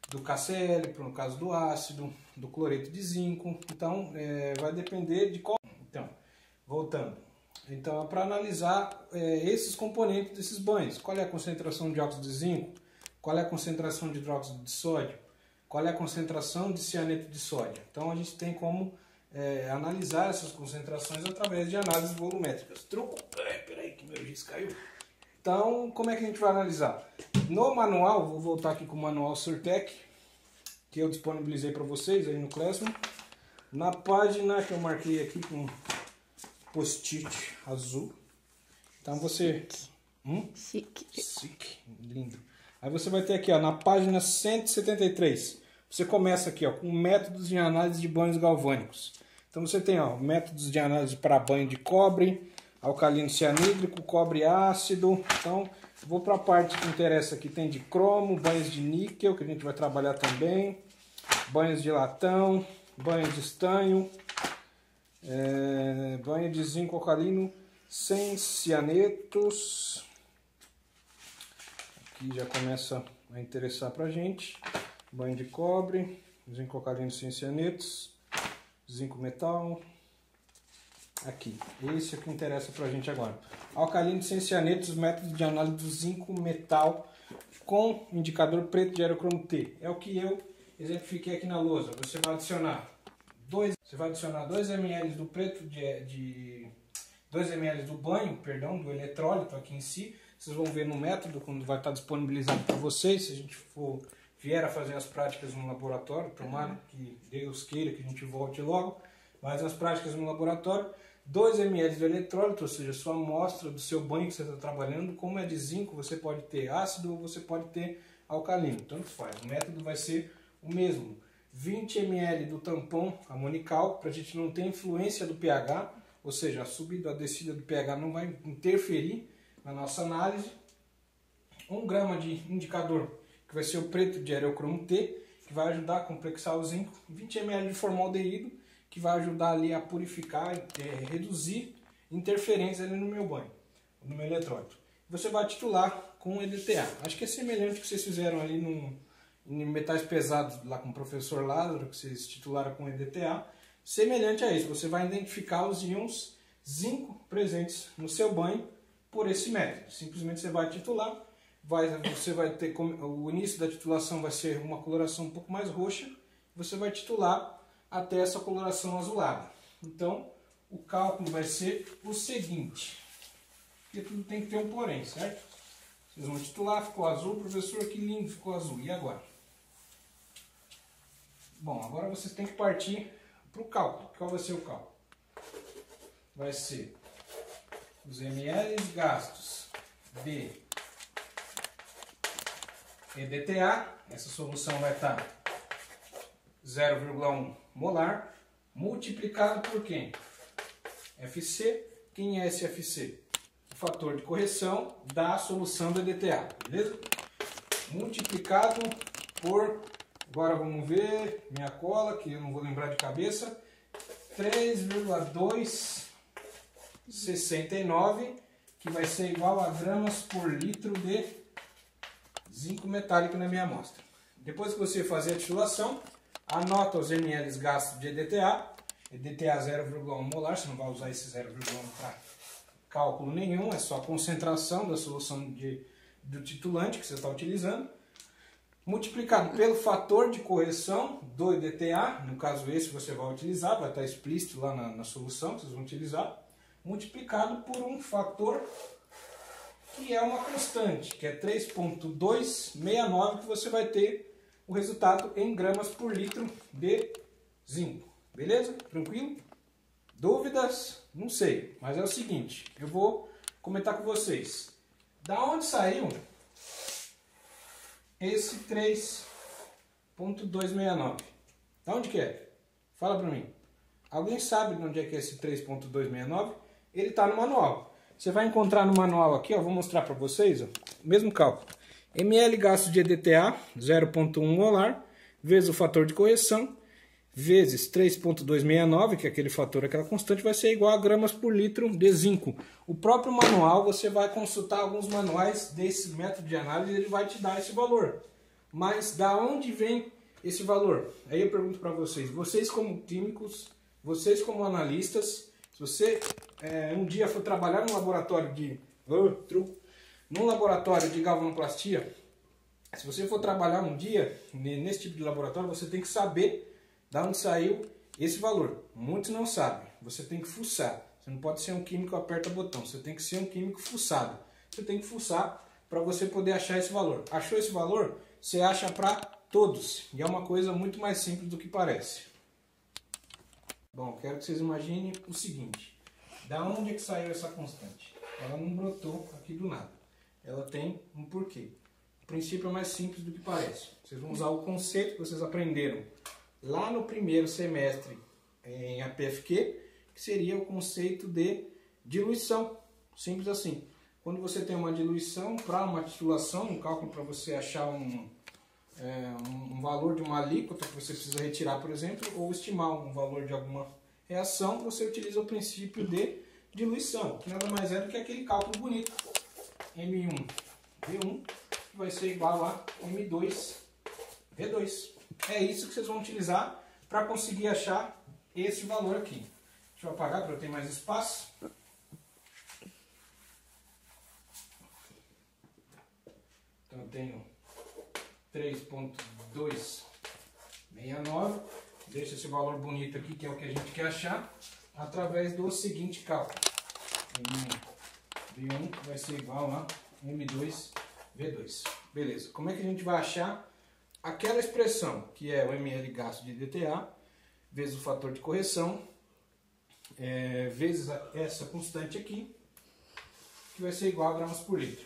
do KCl, no caso do ácido, do cloreto de zinco. Então, vai depender de qual... Então, voltando. Então, para analisar esses componentes desses banhos, qual é a concentração de óxido de zinco, qual é a concentração de hidróxido de sódio, qual é a concentração de cianeto de sódio. Então, a gente tem como analisar essas concentrações através de análises volumétricas. Truco? Peraí que meu giz caiu. Então, como é que a gente vai analisar? No manual, vou voltar aqui com o manual Surtec, que eu disponibilizei para vocês aí no Classroom. Na página que eu marquei aqui com post-it azul. Então você... Chique. Lindo. Aí você vai ter aqui, ó, na página 173. Você começa aqui, ó, com métodos de análise de banhos galvânicos. Então você tem, ó, métodos de análise para banho de cobre, alcalino cianídrico, cobre ácido. Então, vou para a parte que interessa aqui. Tem de cromo, banhos de níquel, que a gente vai trabalhar também. Banhos de latão, banho de estanho, banho de zinco alcalino sem cianetos. Aqui já começa a interessar pra gente. Banho de cobre, zinco alcalino sem cianetos, zinco metal. Aqui, esse é o que interessa pra gente agora. Alcalino sem cianetos, método de análise do zinco metal com indicador preto de aerocromo T. É o que eu exemplifiquei aqui na lousa. Você vai adicionar 2 ml do preto 2 ml do banho, perdão, do eletrólito aqui em si. Vocês vão ver no método quando vai estar disponibilizado para vocês, se a gente vier a fazer as práticas no laboratório, tomara que Deus queira que a gente volte logo, mas as práticas no laboratório, 2 ml de eletrólito, ou seja, sua amostra do seu banho que você está trabalhando, como é de zinco, você pode ter ácido ou você pode ter alcalino, tanto faz. O método vai ser o mesmo. 20 ml do tampão amonical, para a gente não ter influência do pH, ou seja, a subida ou a descida do pH não vai interferir na nossa análise. 1 grama de indicador, que vai ser o preto de aerocromo T, que vai ajudar a complexar o zinco. 20 ml de formaldeído, que vai ajudar ali a purificar e reduzir interferências ali no meu banho, no meu eletrólito. Você vai titular com EDTA. Acho que é semelhante ao que vocês fizeram ali em metais pesados lá com o professor Lázaro, que vocês titularam com EDTA. Semelhante a isso, você vai identificar os íons zinco presentes no seu banho por esse método. Simplesmente você vai titular, você vai ter, o início da titulação vai ser uma coloração um pouco mais roxa, você vai titular até essa coloração azulada. Então, o cálculo vai ser o seguinte, porque tudo tem que ter um porém, certo? Vocês vão titular, ficou azul, professor, que lindo, ficou azul. E agora? Bom, agora vocês têm que partir para o cálculo. Qual vai ser o cálculo? Vai ser os ml gastos de EDTA, essa solução vai estar 0,1 molar, multiplicado por quem? FC. Quem é esse FC? O fator de correção da solução do EDTA, beleza? Multiplicado por, agora vamos ver, minha cola, que eu não vou lembrar de cabeça, 3,269, que vai ser igual a gramas por litro de zinco metálico na minha amostra. Depois que você fazer a titulação, anota os ml gastos de EDTA, EDTA 0,1 molar, você não vai usar esse 0,1 para cálculo nenhum, é só a concentração da solução do titulante que você está utilizando, multiplicado pelo fator de correção do EDTA, no caso esse você vai utilizar, vai estar explícito lá na solução que vocês vão utilizar, multiplicado por um fator que é uma constante, que é 3,269, que você vai ter o resultado em gramas por litro de zinco. Beleza? Tranquilo? Dúvidas? Não sei, mas é o seguinte, eu vou comentar com vocês. Da onde saiu esse 3,269? Da onde que é? Fala pra mim. Alguém sabe de onde é que é esse 3,269? Ele está no manual. Você vai encontrar no manual aqui, ó, vou mostrar para vocês, ó, o mesmo cálculo. ml gasto de EDTA, 0,1 molar, vezes o fator de correção, vezes 3,269, que é aquele fator, aquela constante, vai ser igual a gramas por litro de zinco. O próprio manual, você vai consultar alguns manuais desse método de análise, ele vai te dar esse valor. Mas da onde vem esse valor? Aí eu pergunto para vocês, vocês como químicos, vocês como analistas, se você um dia for trabalhar num laboratório num laboratório de galvanoplastia, se você for trabalhar um dia nesse tipo de laboratório, você tem que saber de onde saiu esse valor. Muitos não sabem. Você tem que fuçar. Você não pode ser um químico que aperta botão. Você tem que ser um químico fuçado. Você tem que fuçar para você poder achar esse valor. Achou esse valor? Você acha para todos. E é uma coisa muito mais simples do que parece. Bom, quero que vocês imaginem o seguinte. Da onde é que saiu essa constante? Ela não brotou aqui do nada. Ela tem um porquê. O princípio é mais simples do que parece. Vocês vão usar o conceito que vocês aprenderam lá no primeiro semestre em APFQ, que seria o conceito de diluição. Simples assim. Quando você tem uma diluição para uma titulação, um cálculo para você achar um valor de uma alíquota que você precisa retirar, por exemplo, ou estimar um valor de alguma reação, você utiliza o princípio de diluição, que nada mais é do que aquele cálculo bonito. M1V1 que vai ser igual a M2V2. É isso que vocês vão utilizar para conseguir achar esse valor aqui. Deixa eu apagar para eu ter mais espaço. Então eu tenho 3,269. Deixa esse valor bonito aqui, que é o que a gente quer achar, através do seguinte cálculo. M1V1 vai ser igual a M2V2. Beleza. Como é que a gente vai achar aquela expressão, que é o ml gasto de EDTA, vezes o fator de correção, vezes essa constante aqui, que vai ser igual a gramas por litro.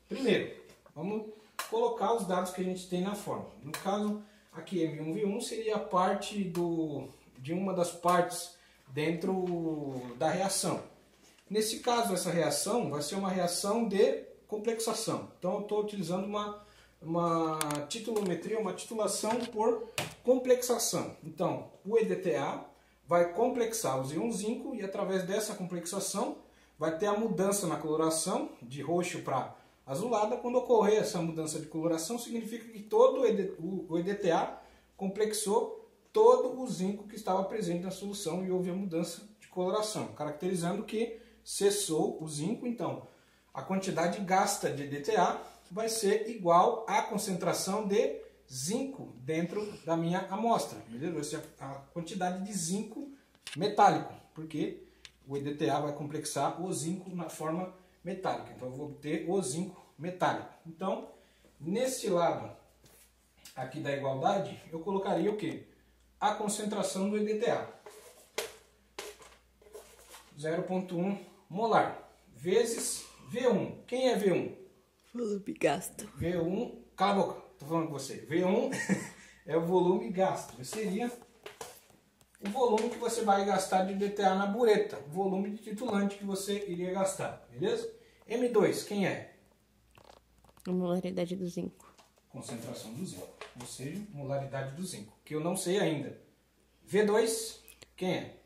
Primeiro, vamos colocar os dados que a gente tem na fórmula. No caso, aqui M1V1 seria a parte de uma das partes dentro da reação. Nesse caso, essa reação vai ser uma reação de complexação. Então, eu estou utilizando uma titulometria, uma titulação por complexação. Então, o EDTA vai complexar os íons zinco e através dessa complexação vai ter a mudança na coloração de roxo para azulada. Quando ocorrer essa mudança de coloração, significa que todo o EDTA complexou todo o zinco que estava presente na solução e houve a mudança de coloração, caracterizando que cessou o zinco. Então, a quantidade gasta de EDTA vai ser igual à concentração de zinco dentro da minha amostra. Beleza? Vai ser a quantidade de zinco metálico, porque o EDTA vai complexar o zinco na forma metálica. Então eu vou obter o zinco metálico. Então, nesse lado aqui da igualdade, eu colocaria o quê? A concentração do EDTA. 0,1 molar vezes V1. Quem é V1? Volume gasto. V1, cala a boca. tô falando com você. V1 é o volume gasto. Seria o volume que você vai gastar de DTA na bureta. O volume de titulante que você iria gastar. Beleza? M2, quem é? A molaridade do zinco. Concentração do zinco. Ou seja, molaridade do zinco. Que eu não sei ainda. V2, quem é?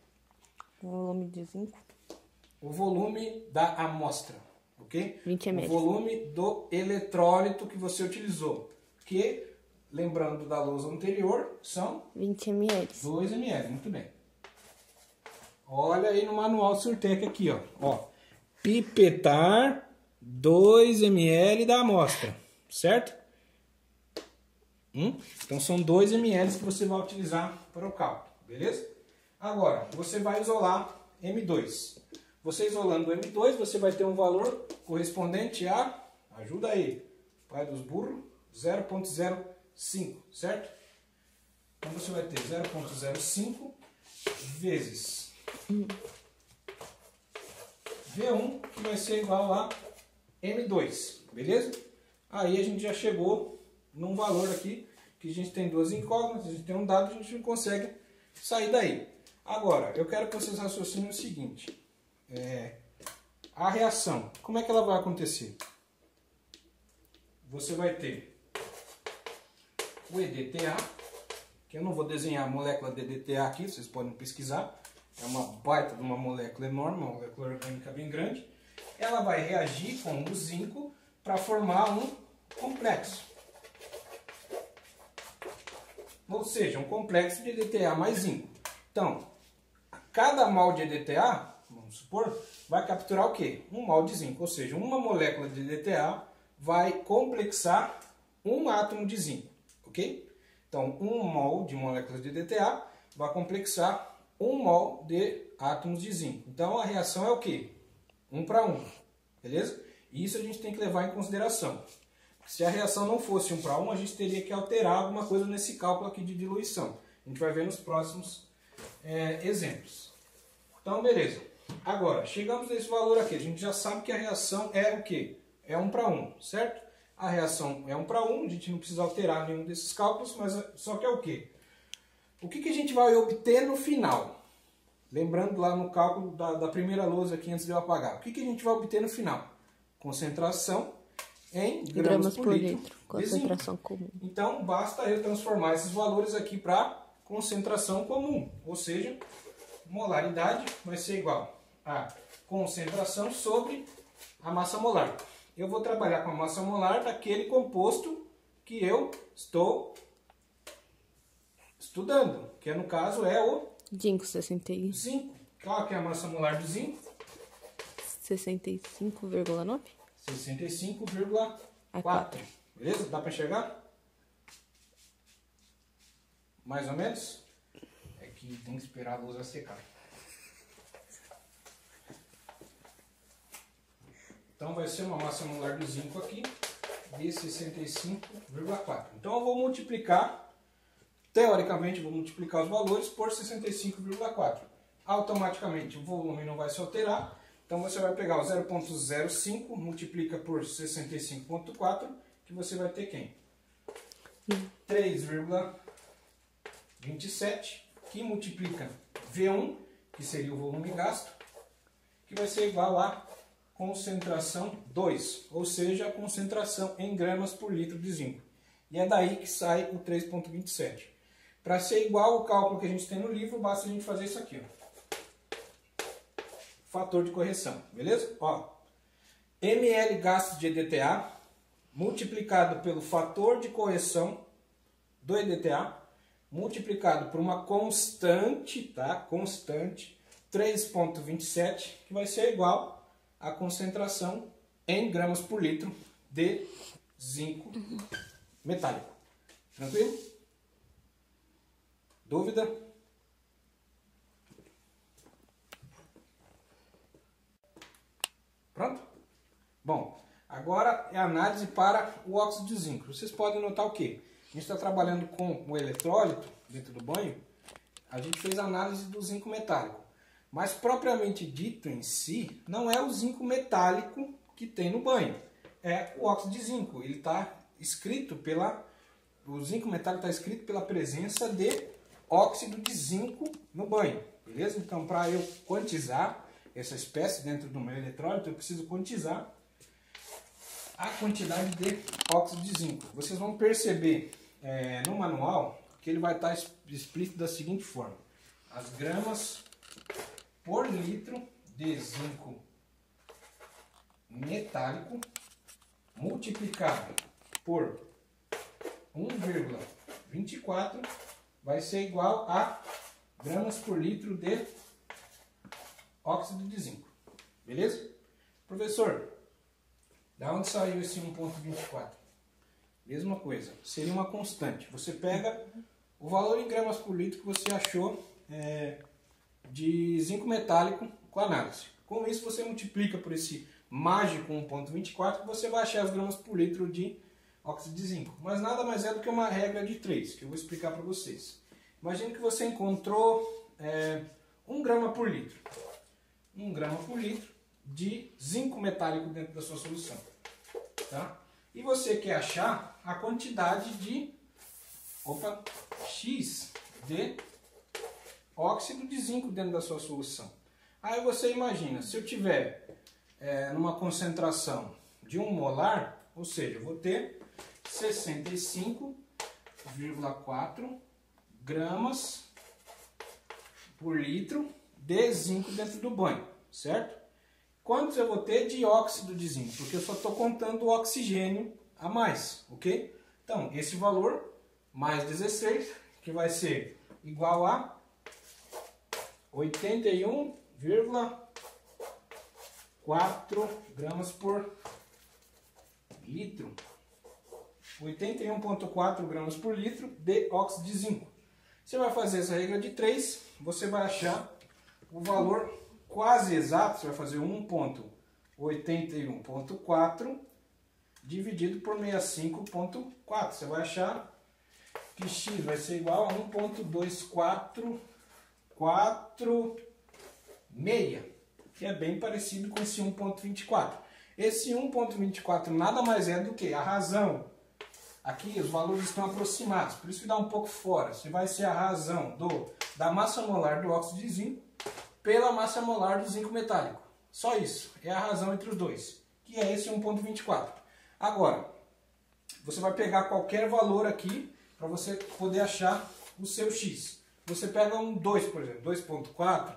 O volume de zinco. O volume da amostra. Ok? 20 ml. O volume do eletrólito que você utilizou. Que, lembrando da lousa anterior, são 20 ml. 2 ml. Muito bem. Olha aí no manual Surtec aqui, ó. Pipetar 2 ml da amostra. Certo? Então são 2 ml que você vai utilizar para o cálculo. Beleza? Agora, você vai isolar M2. Você isolando o M2, você vai ter um valor correspondente a, ajuda aí, pai dos burros, 0,05, certo? Então você vai ter 0,05 vezes V1, que vai ser igual a M2, beleza? Aí a gente já chegou num valor aqui, que a gente tem duas incógnitas, a gente tem um dado, a gente não consegue sair daí. Agora, eu quero que vocês raciocinem o seguinte. A reação, como é que ela vai acontecer? Você vai ter o EDTA, que eu não vou desenhar a molécula de EDTA aqui, vocês podem pesquisar. É uma baita de uma molécula enorme, uma molécula orgânica bem grande. Ela vai reagir com o zinco para formar um complexo. Ou seja, um complexo de EDTA mais zinco. Então, cada mol de EDTA, vamos supor, vai capturar o quê? Um mol de zinco. Ou seja, uma molécula de EDTA vai complexar um átomo de zinco. Ok? Então, um mol de moléculas de EDTA vai complexar um mol de átomos de zinco. Então, a reação é o quê? 1 para 1. Beleza? E isso a gente tem que levar em consideração. Se a reação não fosse 1 para 1, a gente teria que alterar alguma coisa nesse cálculo aqui de diluição. A gente vai ver nos próximos exemplos. Então, beleza. Agora, chegamos nesse valor aqui. A gente já sabe que a reação é o quê? É 1 para 1, certo? A reação é 1 para 1, a gente não precisa alterar nenhum desses cálculos, mas só que é o quê? O que a gente vai obter no final? Lembrando lá no cálculo da primeira lousa aqui antes de eu apagar. O que a gente vai obter no final? Concentração em gramas por litro. Concentração comum. Então, basta eu transformar esses valores aqui para concentração comum. Ou seja, molaridade vai ser igual a concentração sobre a massa molar. Eu vou trabalhar com a massa molar daquele composto que eu estou estudando, que no caso é o zinco 61. zinco. Qual que é a massa molar do zinco? 65,9? 65,4. Beleza? Dá para enxergar? Mais ou menos? É que tem que esperar a luz secar. Então vai ser uma massa molar do zinco aqui de 65,4. Então eu vou multiplicar, teoricamente vou multiplicar os valores por 65,4. Automaticamente o volume não vai se alterar. Então você vai pegar o 0,05, multiplica por 65,4, que você vai ter quem? 3,27, que multiplica V1, que seria o volume gasto, que vai ser igual a concentração 2, ou seja, a concentração em gramas por litro de zinco. E é daí que sai o 3,27. Para ser igual ao cálculo que a gente tem no livro, basta a gente fazer isso aqui, ó. Fator de correção, beleza? Ó, ml gasto de EDTA multiplicado pelo fator de correção do EDTA multiplicado por uma constante, tá? Constante 3,27, que vai ser igual à concentração em gramas por litro de zinco metálico. Tranquilo? Dúvida? Pronto? Bom, agora é a análise para o óxido de zinco. Vocês podem notar o quê? A gente está trabalhando com o eletrólito dentro do banho. A gente fez a análise do zinco metálico. Mas propriamente dito em si, não é o zinco metálico que tem no banho. É o óxido de zinco. Ele está escrito pela o zinco metálico está escrito pela presença de óxido de zinco no banho, beleza? Então, para eu quantizar essa espécie dentro do meu eletrólito, eu preciso quantizar a quantidade de óxido de zinco. Vocês vão perceber no manual que ele vai estar explícito da seguinte forma: as gramas por litro de zinco metálico multiplicado por 1,24 vai ser igual a gramas por litro de óxido de zinco. Beleza? Professor, da onde saiu esse 1,24? Mesma coisa, seria uma constante. Você pega o valor em gramas por litro que você achou de zinco metálico com análise. Com isso você multiplica por esse mágico 1,24 que você vai achar as gramas por litro de óxido de zinco. Mas nada mais é do que uma regra de 3, que eu vou explicar para vocês. Imagine que você encontrou 1 grama por litro. 1 grama por litro de zinco metálico dentro da sua solução. Tá? E você quer achar a quantidade de X de óxido de zinco dentro da sua solução. Aí você imagina, se eu tiver numa concentração de 1 molar, ou seja, eu vou ter 65,4 gramas por litro de zinco dentro do banho, certo? Quantos eu vou ter de óxido de zinco? Porque eu só estou contando o oxigênio a mais, ok? Então, esse valor mais 16, que vai ser igual a 81,4 gramas por litro. 81,4 gramas por litro de óxido de zinco. Você vai fazer essa regra de 3, você vai achar o valor quase exato, você vai fazer 1,81,4 dividido por 65,4. Você vai achar que X vai ser igual a 1,2446, que é bem parecido com esse 1,24. Esse 1,24 nada mais é do que a razão. Aqui os valores estão aproximados, por isso que dá um pouco fora. Você vai ser a razão da massa molar do óxido de zinco pela massa molar do zinco metálico. Só isso, é a razão entre os dois, que é esse 1,24. Agora, você vai pegar qualquer valor aqui para você poder achar o seu X. Você pega um 2, por exemplo, 2,4,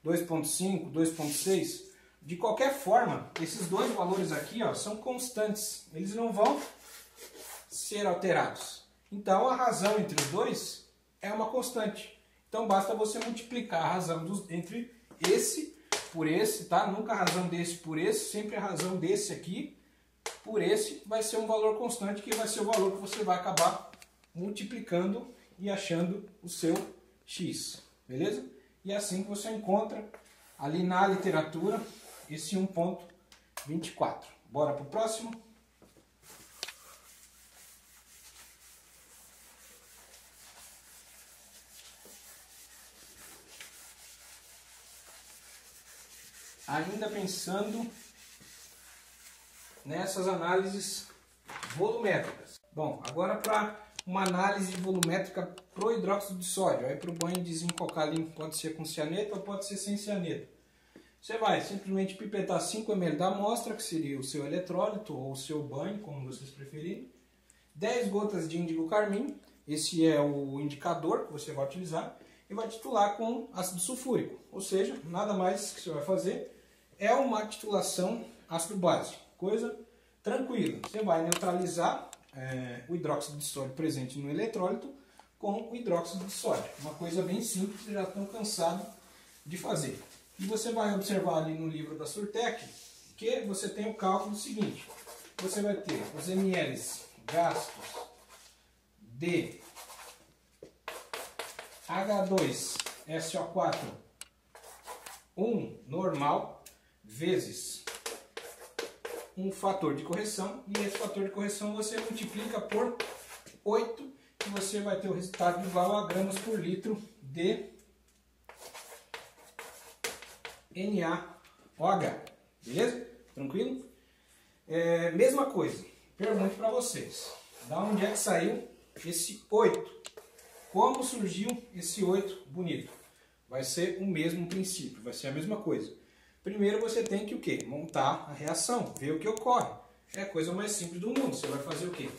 2,5, 2,6. De qualquer forma, esses dois valores aqui são constantes, eles não vão ser alterados. Então a razão entre os dois é uma constante. Então basta você multiplicar a razão entre esse por esse, tá? Nunca a razão desse por esse, sempre a razão desse aqui por esse vai ser um valor constante, que vai ser o valor que você vai acabar multiplicando e achando o seu X, beleza? E é assim que você encontra ali na literatura esse 1,24. Bora para o próximo? Ainda pensando nessas análises volumétricas. Bom, agora para uma análise volumétrica para o hidróxido de sódio. Aí para o banho de zinco alcalino pode ser com cianeto ou pode ser sem cianeto. Você vai simplesmente pipetar 5 ml da amostra, que seria o seu eletrólito ou o seu banho, como vocês preferirem. 10 gotas de índigo carmim, esse é o indicador que você vai utilizar, e vai titular com ácido sulfúrico. Ou seja, nada mais que você vai fazer é uma titulação ácido-base. Coisa tranquila. Você vai neutralizar o hidróxido de sódio presente no eletrólito com o hidróxido de sódio. Uma coisa bem simples, vocês já estão cansados de fazer. E você vai observar ali no livro da Surtec que você tem o cálculo seguinte. Você vai ter os ml gastos de H2SO4 normal vezes um fator de correção, e esse fator de correção você multiplica por 8, e você vai ter o resultado igual a gramas por litro de NaOH. Beleza? Tranquilo? Mesma coisa, pergunto para vocês, da onde é que saiu esse 8. Como surgiu esse 8 bonito? Vai ser o mesmo princípio, vai ser a mesma coisa. Primeiro você tem que o quê? Montar a reação, ver o que ocorre. É a coisa mais simples do mundo. Você vai fazer o quê?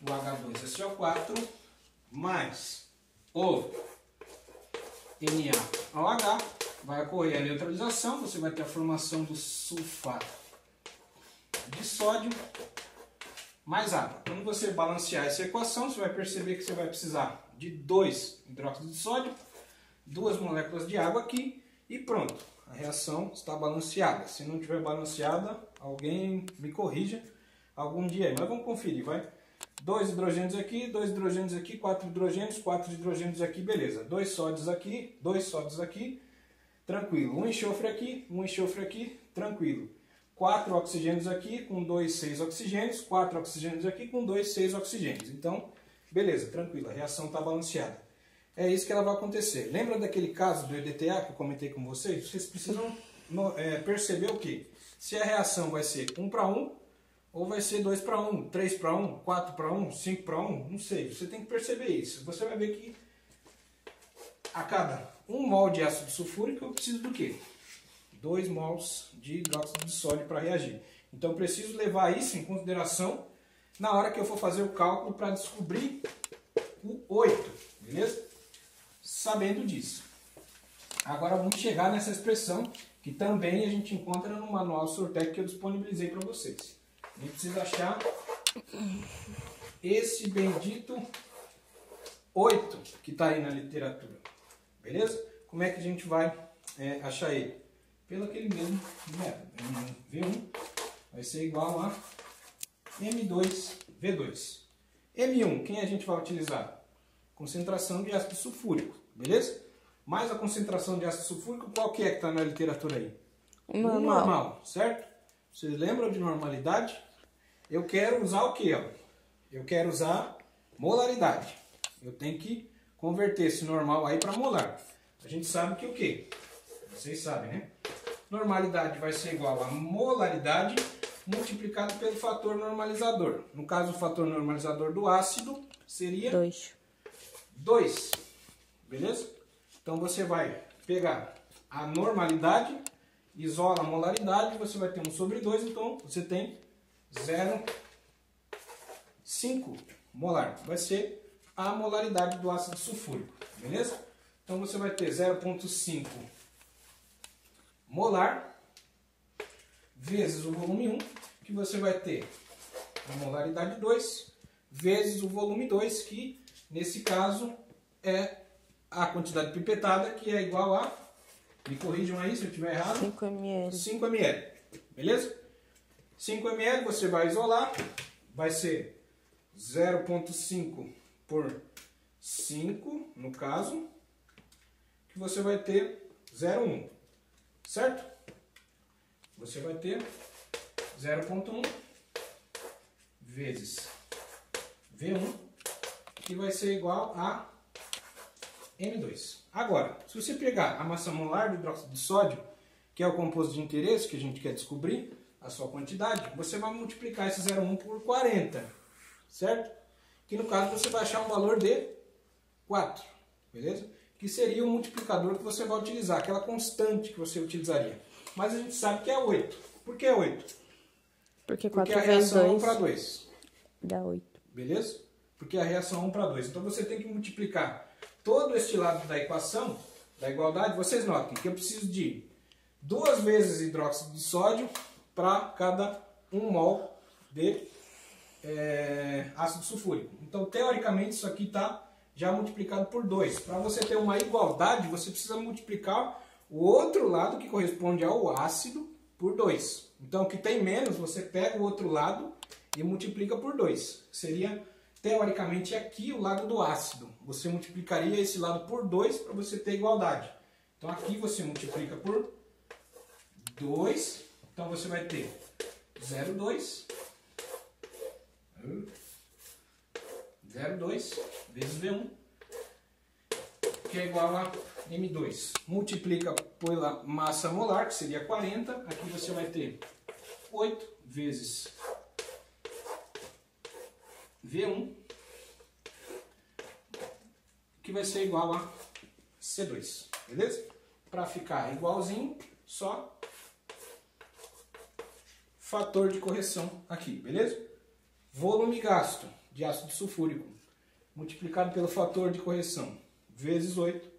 O H2SO4 mais o NaOH. Vai ocorrer a neutralização, você vai ter a formação do sulfato de sódio mais água. Quando você balancear essa equação, você vai perceber que você vai precisar de 2 hidróxidos de sódio, 2 moléculas de água aqui e pronto. A reação está balanceada. Se não estiver balanceada, alguém me corrija algum dia aí. Mas vamos conferir, vai. 2 hidrogênios aqui, 2 hidrogênios aqui, 4 hidrogênios, 4 hidrogênios aqui, beleza. 2 sódios aqui, 2 sódios aqui, tranquilo. 1 enxofre aqui, 1 enxofre aqui, tranquilo. 4 oxigênios aqui com 2, 6 oxigênios, 4 oxigênios aqui com 2, 6 oxigênios. Então, beleza, tranquilo, a reação está balanceada. É isso que ela vai acontecer. Lembra daquele caso do EDTA que eu comentei com vocês? Vocês precisam perceber o quê? Se a reação vai ser 1 para 1, ou vai ser 2 para 1, 3 para 1, 4 para 1, 5 para 1, não sei. Você tem que perceber isso. Você vai ver que a cada 1 mol de ácido sulfúrico eu preciso do quê? 2 mols de hidróxido de sódio para reagir. Então eu preciso levar isso em consideração na hora que eu for fazer o cálculo para descobrir o 8, beleza? Sabendo disso. Agora vamos chegar nessa expressão que também a gente encontra no manual Sortec que eu disponibilizei para vocês. A gente precisa achar esse bendito 8 que está aí na literatura. Beleza? Como é que a gente vai achar ele? Pelo aquele mesmo método. V1 vai ser igual a M2V2. M1, quem a gente vai utilizar? Concentração de ácido sulfúrico, beleza? Mas a concentração de ácido sulfúrico, qual que está na literatura aí? O normal. Certo? Vocês lembram de normalidade? Eu quero usar o que? Eu quero usar molaridade. Eu tenho que converter esse normal aí para molar. A gente sabe que o quê? Vocês sabem, né? Normalidade vai ser igual a molaridade multiplicado pelo fator normalizador. No caso, o fator normalizador do ácido seria 2. Beleza? Então você vai pegar a normalidade, isola a molaridade, você vai ter 1 sobre 2, então você tem 0,5 molar. Vai ser a molaridade do ácido sulfúrico. Beleza? Então você vai ter 0,5 molar vezes o volume 1, que você vai ter a molaridade 2, vezes o volume 2, que nesse caso é a quantidade pipetada, que é igual a, me corrijam aí se eu estiver errado, 5 ml. 5 ml. Beleza? 5 ml você vai isolar, vai ser 0,5 por 5, no caso, que você vai ter 0,1. Certo? Você vai ter 0,1 vezes V1, que vai ser igual a M2. Agora, se você pegar a massa molar do hidróxido de sódio, que é o composto de interesse que a gente quer descobrir, a sua quantidade, você vai multiplicar esse 0,1 por 40, certo? Que no caso você vai achar um valor de 4, beleza? Que seria o multiplicador que você vai utilizar, aquela constante que você utilizaria. Mas a gente sabe que é 8. Por que 8? Porque 4 a vezes reação é 1 2 para 2. dá 8. Beleza? Porque a reação é 1 para 2. Então você tem que multiplicar todo este lado da equação, da igualdade. Vocês notem que eu preciso de 2 vezes hidróxido de sódio para cada 1 mol de ácido sulfúrico. Então, teoricamente, isso aqui está já multiplicado por 2. Para você ter uma igualdade, você precisa multiplicar o outro lado, que corresponde ao ácido, por 2. Então, o que tem menos, você pega o outro lado e multiplica por 2. Seria, teoricamente, aqui o lado do ácido. Você multiplicaria esse lado por 2 para você ter igualdade. Então, aqui você multiplica por 2. Então, você vai ter 0,2 vezes V1, que é igual a M2. Multiplica pela massa molar, que seria 40. Aqui você vai ter 8 vezes V1, vai ser igual a C2, beleza? Para ficar igualzinho, só fator de correção aqui, beleza? Volume gasto de ácido sulfúrico multiplicado pelo fator de correção vezes 8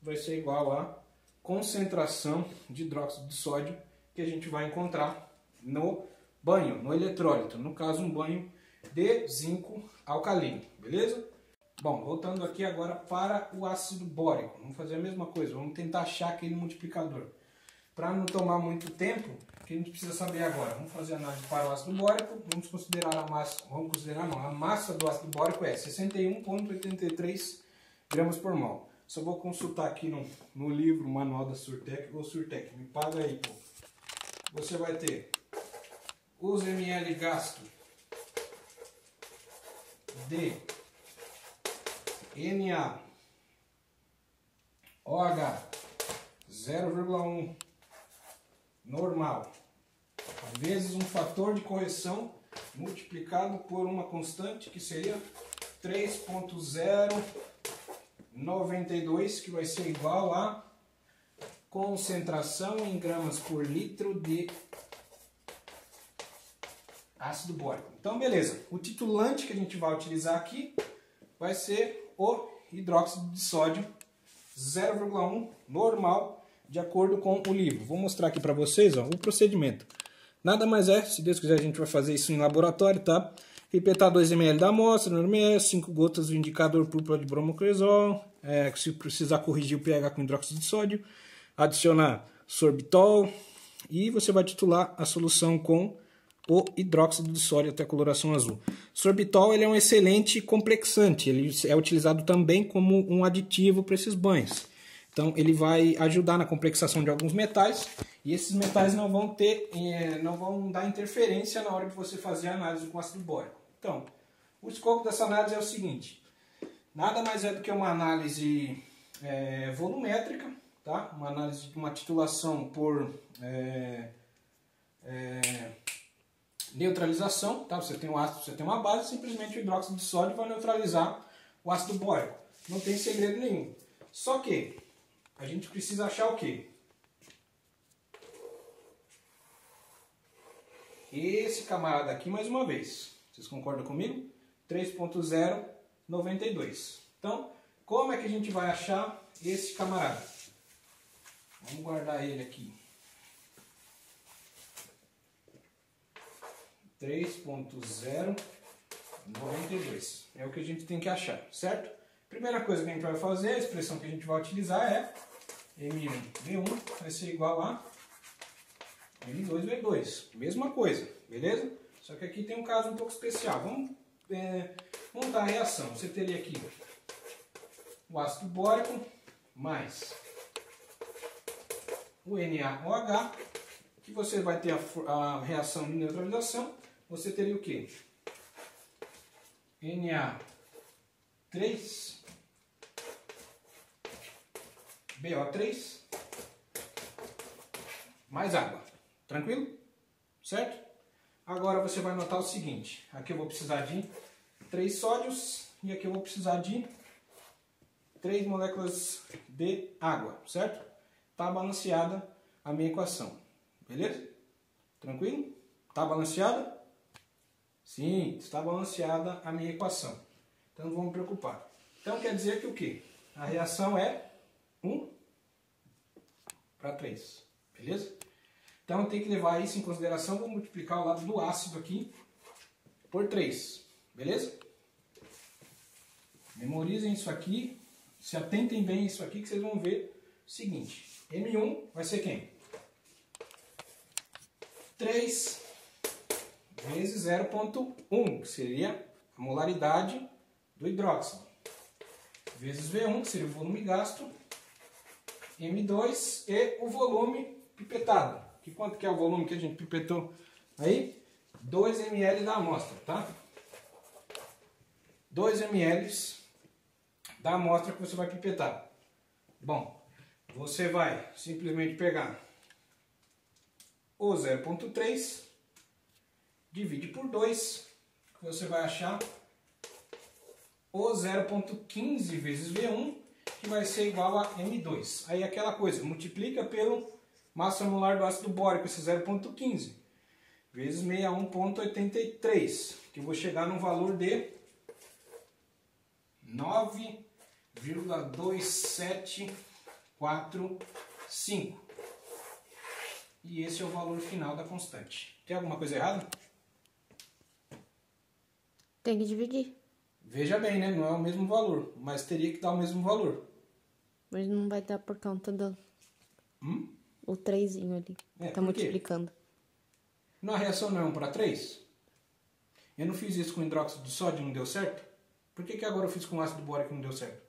vai ser igual a concentração de hidróxido de sódio que a gente vai encontrar no banho, no eletrólito, no caso um banho de zinco alcalino, beleza? Bom, voltando aqui agora para o ácido bórico, vamos fazer a mesma coisa, vamos tentar achar aquele multiplicador. Para não tomar muito tempo, o que a gente precisa saber agora? Vamos fazer a análise para o ácido bórico, vamos considerar a massa do ácido bórico é 61,83 gramas por mol. Só vou consultar aqui no livro, manual da Surtec, ou Surtec, me paga aí, pô. Você vai ter os ml gasto de NaOH 0,1 normal vezes um fator de correção multiplicado por uma constante que seria 3,092, que vai ser igual a concentração em gramas por litro de ácido bórico. Então, beleza. O titulante que a gente vai utilizar aqui vai ser o hidróxido de sódio 0,1 normal, de acordo com o livro. Vou mostrar aqui para vocês, ó, o procedimento. Nada mais é, se Deus quiser a gente vai fazer isso em laboratório, tá? Pipetar 2 ml da amostra, no MS, 5 gotas do indicador púrpura de bromocresol, se precisar corrigir o pH com hidróxido de sódio, adicionar sorbitol e você vai titular a solução com o hidróxido de sódio até a coloração azul. Sorbitol ele é um excelente complexante, ele é utilizado também como um aditivo para esses banhos. Então ele vai ajudar na complexação de alguns metais e esses metais não vão dar interferência na hora de você fazer a análise com ácido bórico. Então, o escopo dessa análise é o seguinte: nada mais é do que uma análise volumétrica, tá? Uma análise de uma titulação por neutralização, tá? Você tem um ácido, você tem uma base, simplesmente o hidróxido de sódio vai neutralizar o ácido bórico. Não tem segredo nenhum. Só que a gente precisa achar o quê? Esse camarada aqui, mais uma vez. Vocês concordam comigo? 3,092. Então, como é que a gente vai achar esse camarada? Vamos guardar ele aqui. 3,092. É o que a gente tem que achar, certo? Primeira coisa que a gente vai fazer, a expressão que a gente vai utilizar é M1V1 vai ser igual a M2V2. Mesma coisa, beleza? Só que aqui tem um caso um pouco especial. Vamos montar a reação. Você teria aqui o ácido bórico mais o NaOH, que você vai ter a reação de neutralização. Você teria o quê? Na3 BO3 mais água. Tranquilo? Certo? Agora você vai notar o seguinte. Aqui eu vou precisar de 3 sódios e aqui eu vou precisar de 3 moléculas de água. Certo? Está balanceada a minha equação. Beleza? Tranquilo? Está balanceada? Sim, está balanceada a minha equação. Então não vamos me preocupar. Então quer dizer que o quê? A reação é 1 para 3. Beleza? Então tem que levar isso em consideração. Vou multiplicar o lado do ácido aqui por 3. Beleza? Memorizem isso aqui. Se atentem bem a isso aqui que vocês vão ver o seguinte. M1 vai ser quem? 3 vezes 0,1, que seria a molaridade do hidróxido, vezes V1, que seria o volume gasto, M2 e o volume pipetado. Quanto que é o volume que a gente pipetou aí? 2 ml da amostra, tá? 2 ml da amostra que você vai pipetar. Bom, você vai simplesmente pegar o 0,3, divide por 2, você vai achar o 0,15 vezes V1, que vai ser igual a M2. Aí aquela coisa, multiplica pelo massa molar do ácido bórico, esse 0,15, vezes 61,83, que eu vou chegar num valor de 9,2745. E esse é o valor final da constante. Tem alguma coisa errada? Tem que dividir. Veja bem, né? Não é o mesmo valor, mas teria que dar o mesmo valor. Mas não vai dar por conta do... O 3zinho ali. Tá por quê? multiplicando. Na reação não é 1:3? Eu não fiz isso com hidróxido de sódio e não deu certo? Por que que agora eu fiz com ácido bórico e não deu certo?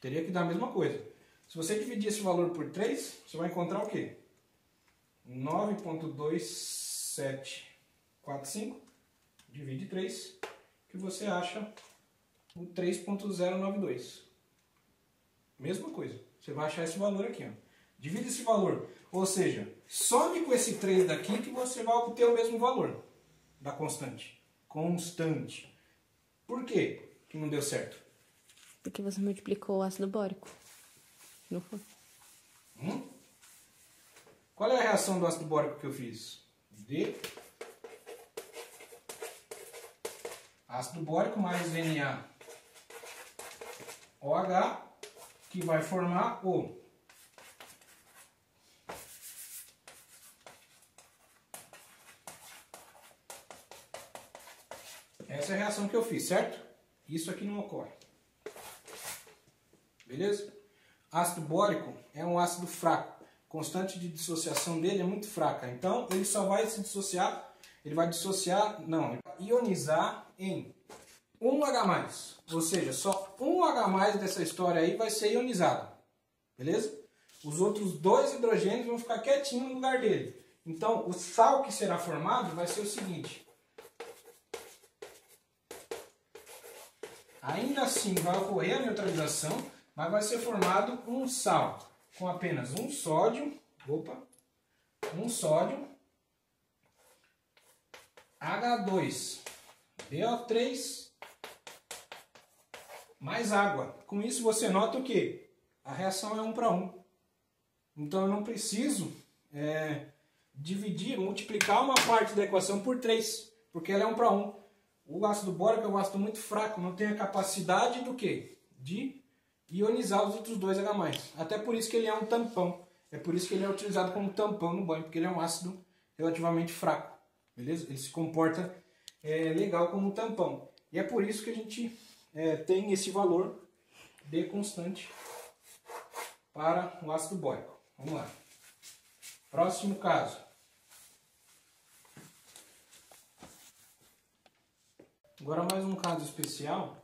Teria que dar a mesma coisa. Se você dividir esse valor por 3, você vai encontrar o quê? 9,2745 divide 3, que você acha o 3,092. Mesma coisa. Você vai achar esse valor aqui. Ó. Divide esse valor. Ou seja, some com esse 3 daqui que você vai obter o mesmo valor da constante. Constante. Por quê que não deu certo? Porque você multiplicou o ácido bórico. Não foi? Qual é a reação do ácido bórico que eu fiz? D. Ácido bórico mais NaOH, que vai formar o essa é a reação que eu fiz, certo? Isso aqui não ocorre. Beleza? Ácido bórico é um ácido fraco. Constante de dissociação dele é muito fraca. Então, ele só vai se dissociar, ele vai ionizar em 1H+. Ou seja, só 1H+ dessa história aí vai ser ionizado. Beleza? Os outros 2 hidrogênios vão ficar quietinhos no lugar dele. Então, o sal que será formado vai ser o seguinte. Ainda assim vai ocorrer a neutralização, mas vai ser formado um sal com apenas um sódio, H2BO3 mais água. Com isso você nota o que? A reação é 1:1. Então eu não preciso multiplicar uma parte da equação por 3, porque ela é 1:1. O ácido bórico é um ácido muito fraco, não tem a capacidade do quê? De ionizar os outros 2H+. Até por isso que ele é um tampão. É por isso que ele é utilizado como tampão no banho, porque ele é um ácido relativamente fraco. Beleza? Ele se comporta legal como um tampão. E é por isso que a gente tem esse valor de constante para o ácido bórico. Vamos lá. Próximo caso. Agora mais um caso especial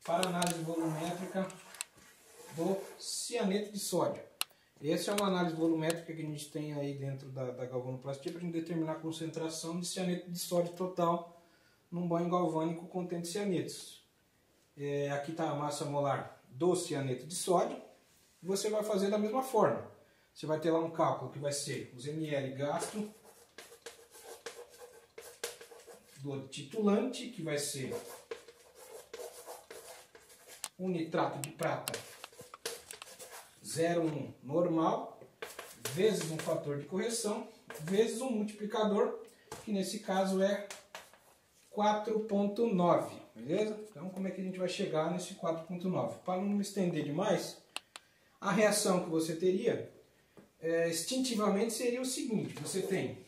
para análise volumétrica do cianeto de sódio. Essa é uma análise volumétrica que a gente tem aí dentro da galvanoplastia para a gente determinar a concentração de cianeto de sódio total num banho galvânico contendo cianetos. Aqui está a massa molar do cianeto de sódio. E você vai fazer da mesma forma. Você vai ter lá um cálculo que vai ser os ml gasto do titulante, que vai ser um nitrato de prata 0,1 normal, vezes um fator de correção, vezes um multiplicador, que nesse caso é 4,9, beleza? Então como é que a gente vai chegar nesse 4,9? Para não me estender demais, a reação que você teria, instintivamente seria o seguinte: você tem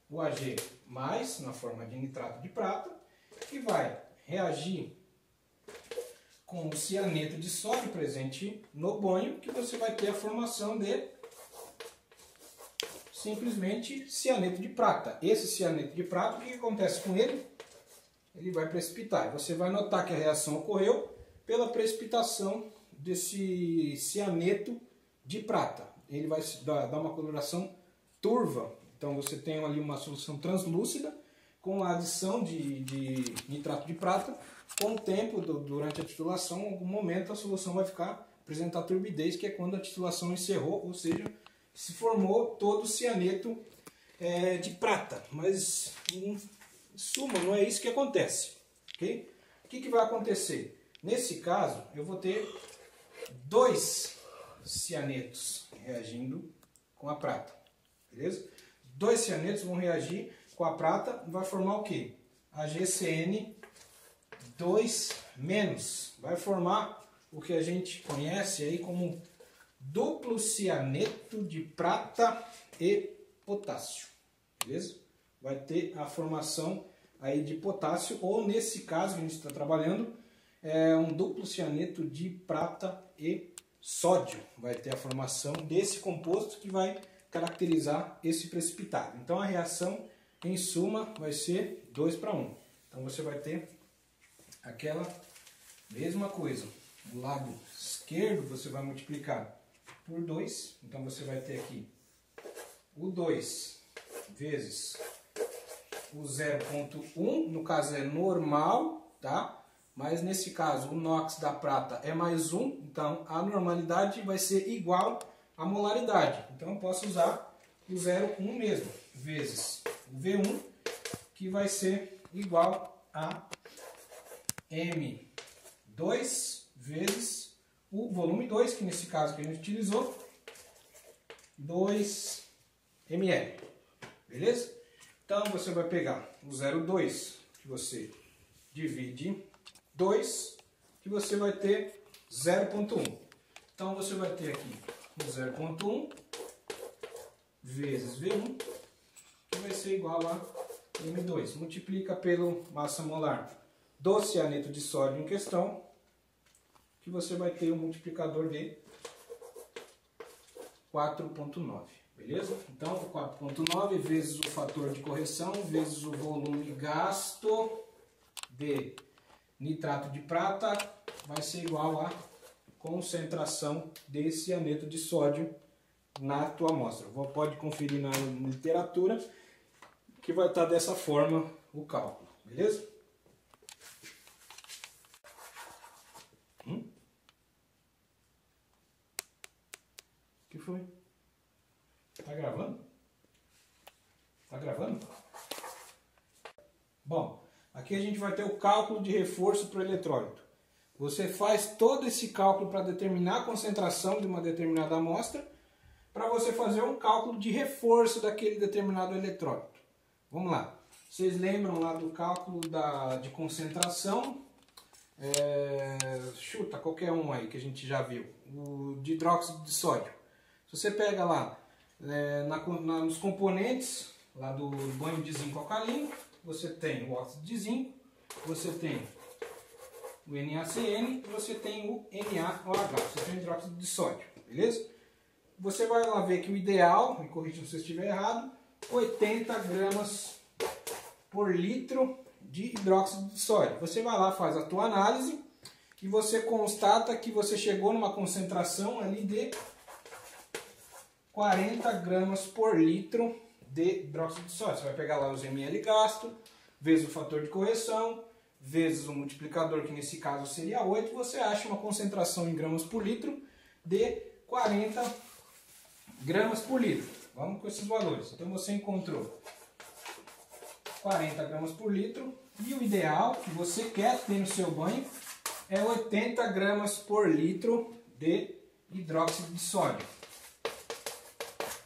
o Ag mais na forma de nitrato de prata, que vai reagir com o cianeto de sódio presente no banho, que você vai ter a formação de simplesmente cianeto de prata. Esse cianeto de prata, o que acontece com ele? Ele vai precipitar. E você vai notar que a reação ocorreu pela precipitação desse cianeto de prata. Ele vai dar uma coloração turva. Então você tem ali uma solução translúcida com a adição de nitrato de prata. Com o tempo, durante a titulação, em algum momento a solução vai apresentar turbidez, que é quando a titulação encerrou, ou seja, se formou todo o cianeto de prata. Mas, em suma, não é isso que acontece. ok? O que vai acontecer? Nesse caso, eu vou ter 2 cianetos reagindo com a prata, beleza? 2 cianetos vão reagir com a prata e vai formar o quê? AgCN2-, vai formar o que a gente conhece aí como duplo cianeto de prata e potássio, beleza? Vai ter a formação aí de potássio, ou nesse caso que a gente está trabalhando, é um duplo cianeto de prata e sódio. Vai ter a formação desse composto que vai caracterizar esse precipitado. Então a reação, em suma, vai ser 2:1. Então você vai ter aquela mesma coisa. Do lado esquerdo você vai multiplicar por 2. Então você vai ter aqui o 2 vezes o 0,1. No caso é normal, tá? Mas nesse caso o NOx da prata é mais 1. Então a normalidade vai ser igual à molaridade. Então eu posso usar o 0,1 mesmo, vezes o V1, que vai ser igual a M2 vezes o volume 2, que nesse caso que a gente utilizou, 2 ml. Beleza? Então você vai pegar o 0,2, que você divide 2, que você vai ter 0,1. Então você vai ter aqui o 0,1 vezes V1, que vai ser igual a M2. Multiplica pelo massa molar do cianeto de sódio em questão, que você vai ter um multiplicador de 4,9. Beleza? Então 4,9 vezes o fator de correção vezes o volume gasto de nitrato de prata vai ser igual a concentração de cianeto de sódio na tua amostra. Pode conferir na literatura que vai estar dessa forma o cálculo. Beleza? O que foi? Tá gravando? Tá gravando? Bom, aqui a gente vai ter o cálculo de reforço para o eletrólito. Você faz todo esse cálculo para determinar a concentração de uma determinada amostra, para você fazer um cálculo de reforço daquele determinado eletrólito. Vamos lá. Vocês lembram lá do cálculo de concentração? Chuta qualquer um aí que a gente já viu. O de hidróxido de sódio. Se você pega lá nos componentes lá do banho de zinco alcalino, você tem o óxido de zinco, você tem o NaCN e você tem o NaOH, você tem o hidróxido de sódio, beleza? Você vai lá ver que o ideal, me corrija se eu estiver errado, 80 gramas por litro de hidróxido de sódio. Você vai lá, faz a tua análise e você constata que você chegou numa concentração ali de 40 gramas por litro de hidróxido de sódio. Você vai pegar lá os ml gasto, vezes o fator de correção, vezes o multiplicador, que nesse caso seria 8, você acha uma concentração em gramas por litro de 40 gramas por litro. Vamos com esses valores. Então você encontrou 40 gramas por litro e o ideal que você quer ter no seu banho é 80 gramas por litro de hidróxido de sódio.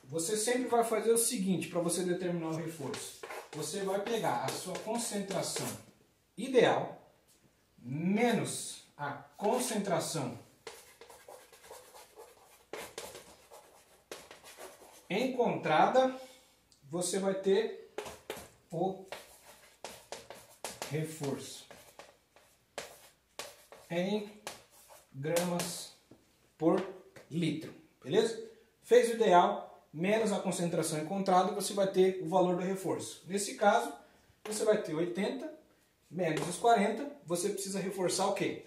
Você sempre vai fazer o seguinte para você determinar o reforço. Você vai pegar a sua concentração ideal menos a concentração encontrada, você vai ter o reforço em gramas por litro, beleza? Fez o ideal, menos a concentração encontrada, você vai ter o valor do reforço. Nesse caso, você vai ter 80 menos os 40, você precisa reforçar o quê?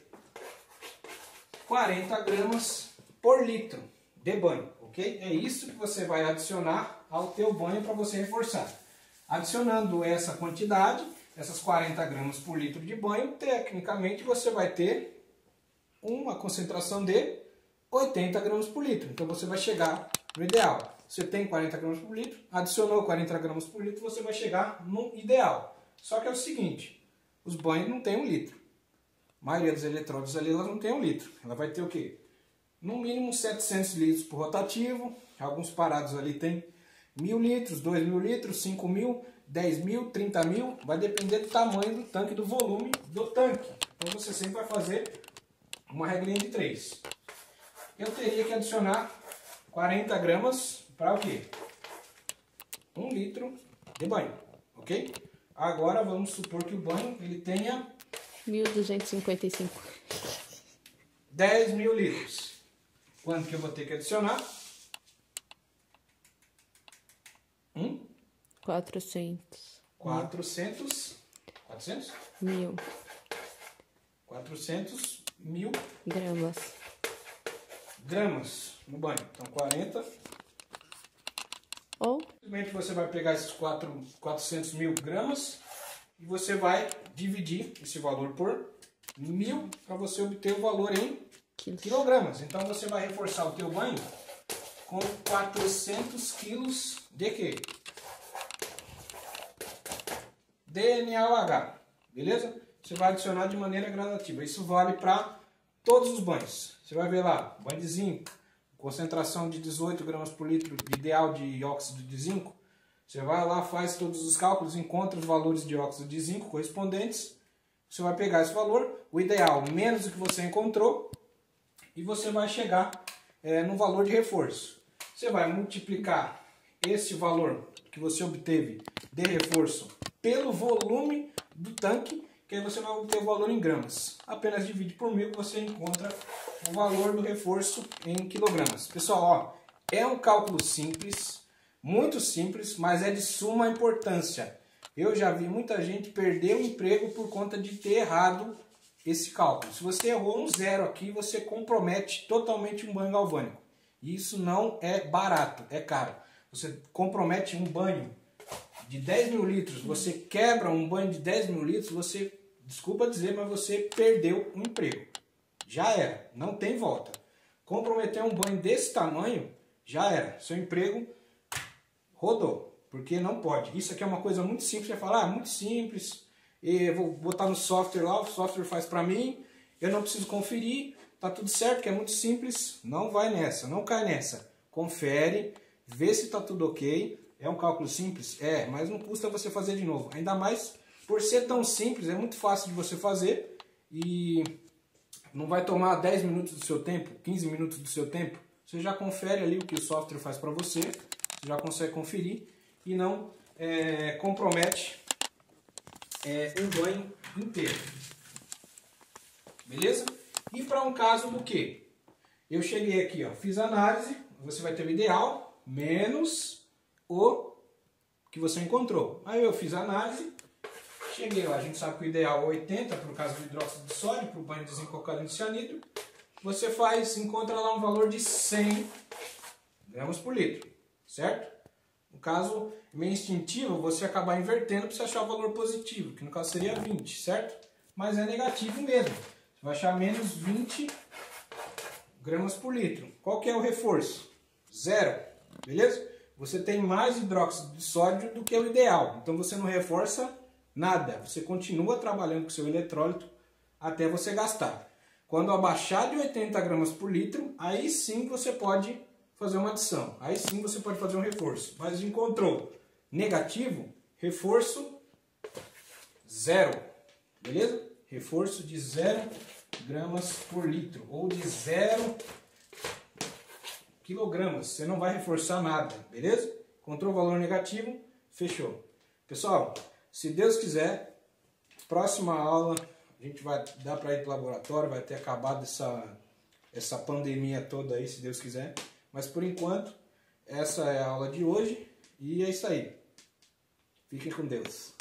40 gramas por litro de banho, ok? É isso que você vai adicionar ao teu banho para você reforçar. Adicionando essa quantidade, essas 40 gramas por litro de banho, tecnicamente você vai ter uma concentração de 80 gramas por litro. Então você vai chegar no ideal. Você tem 40 gramas por litro, adicionou 40 gramas por litro, você vai chegar no ideal. Só que é o seguinte, os banhos não têm 1 litro. A maioria dos eletrólitos ali elas não tem 1 litro. Ela vai ter o quê? No mínimo 700 litros por rotativo. Alguns parados ali tem 1.000 litros, 2.000 litros, 5.000, 10.000, 30.000. Vai depender do tamanho do tanque, do volume do tanque. Então você sempre vai fazer uma regrinha de 3. Eu teria que adicionar 40 gramas para o quê? 1 litro de banho, ok? Agora vamos supor que o banho ele tenha 1.255. 10.000 litros. Quanto que eu vou ter que adicionar? 400. 400 mil. 400 mil gramas no banho. Então 40. Ou Simplesmente você vai pegar esses 400 mil gramas e você vai dividir esse valor por 1.000 para você obter o valor em quilogramas. Então você vai reforçar o teu banho com 400 quilos de quê? De NaOH, beleza? Você vai adicionar de maneira gradativa. Isso vale para todos os banhos. Você vai ver lá, banho de zinco, concentração de 18 gramas por litro ideal de óxido de zinco. Você vai lá, faz todos os cálculos, encontra os valores de óxido de zinco correspondentes. Você vai pegar esse valor, o ideal menos o que você encontrou, e você vai chegar no valor de reforço. Você vai multiplicar esse valor que você obteve de reforço pelo volume do tanque, que aí você vai obter o valor em gramas. Apenas divide por 1.000 que você encontra o valor do reforço em quilogramas. Pessoal, ó, é um cálculo simples, muito simples, mas é de suma importância. Eu já vi muita gente perder o emprego por conta de ter errado esse cálculo. Se você errou um 0 aqui, você compromete totalmente um banho galvânico. E isso não é barato, é caro. Você compromete um banho de 10.000 litros, você quebra um banho de 10.000 litros, você, desculpa dizer, mas você perdeu o emprego. Já era, não tem volta. Comprometer um banho desse tamanho, já era. Seu emprego rodou, porque não pode. Isso aqui é uma coisa muito simples, você vai falar, muito simples, eu vou botar no software lá, o software faz para mim, eu não preciso conferir, tá tudo certo, que é muito simples. Não vai nessa, não cai nessa. Confere, vê se tá tudo ok. É um cálculo simples? É, mas não custa você fazer de novo. Ainda mais por ser tão simples, é muito fácil de você fazer e não vai tomar 10 minutos do seu tempo, 15 minutos do seu tempo. Você já confere ali o que o software faz para você, você já consegue conferir e não compromete um banho inteiro. Beleza? E para um caso do que? Eu cheguei aqui, ó, fiz a análise, você vai ter o ideal menos o que você encontrou. Aí eu fiz a análise, cheguei lá, a gente sabe que o ideal é 80 por causa do hidróxido de sódio, para o banho de zinco alcalino de cianidro. Você encontra lá um valor de 100 gramas por litro, certo? No caso, meio instintivo, você acabar invertendo para você achar o valor positivo, que no caso seria 20, certo? Mas é negativo mesmo. Você vai achar menos 20 gramas por litro. Qual que é o reforço? 0, beleza? Você tem mais hidróxido de sódio do que o ideal. Então você não reforça nada. Você continua trabalhando com o seu eletrólito até você gastar. Quando abaixar de 80 gramas por litro, aí sim você pode fazer uma adição. Aí sim você pode fazer um reforço. Mas encontrou negativo, reforço 0. Beleza? Reforço de 0 gramas por litro. Ou de 0 quilogramas. Você não vai reforçar nada. Beleza? Encontrou o valor negativo, fechou. Pessoal, se Deus quiser, próxima aula a gente vai dar para ir para o laboratório, vai ter acabado essa pandemia toda aí, se Deus quiser. Mas por enquanto, essa é a aula de hoje e é isso aí. Fiquem com Deus.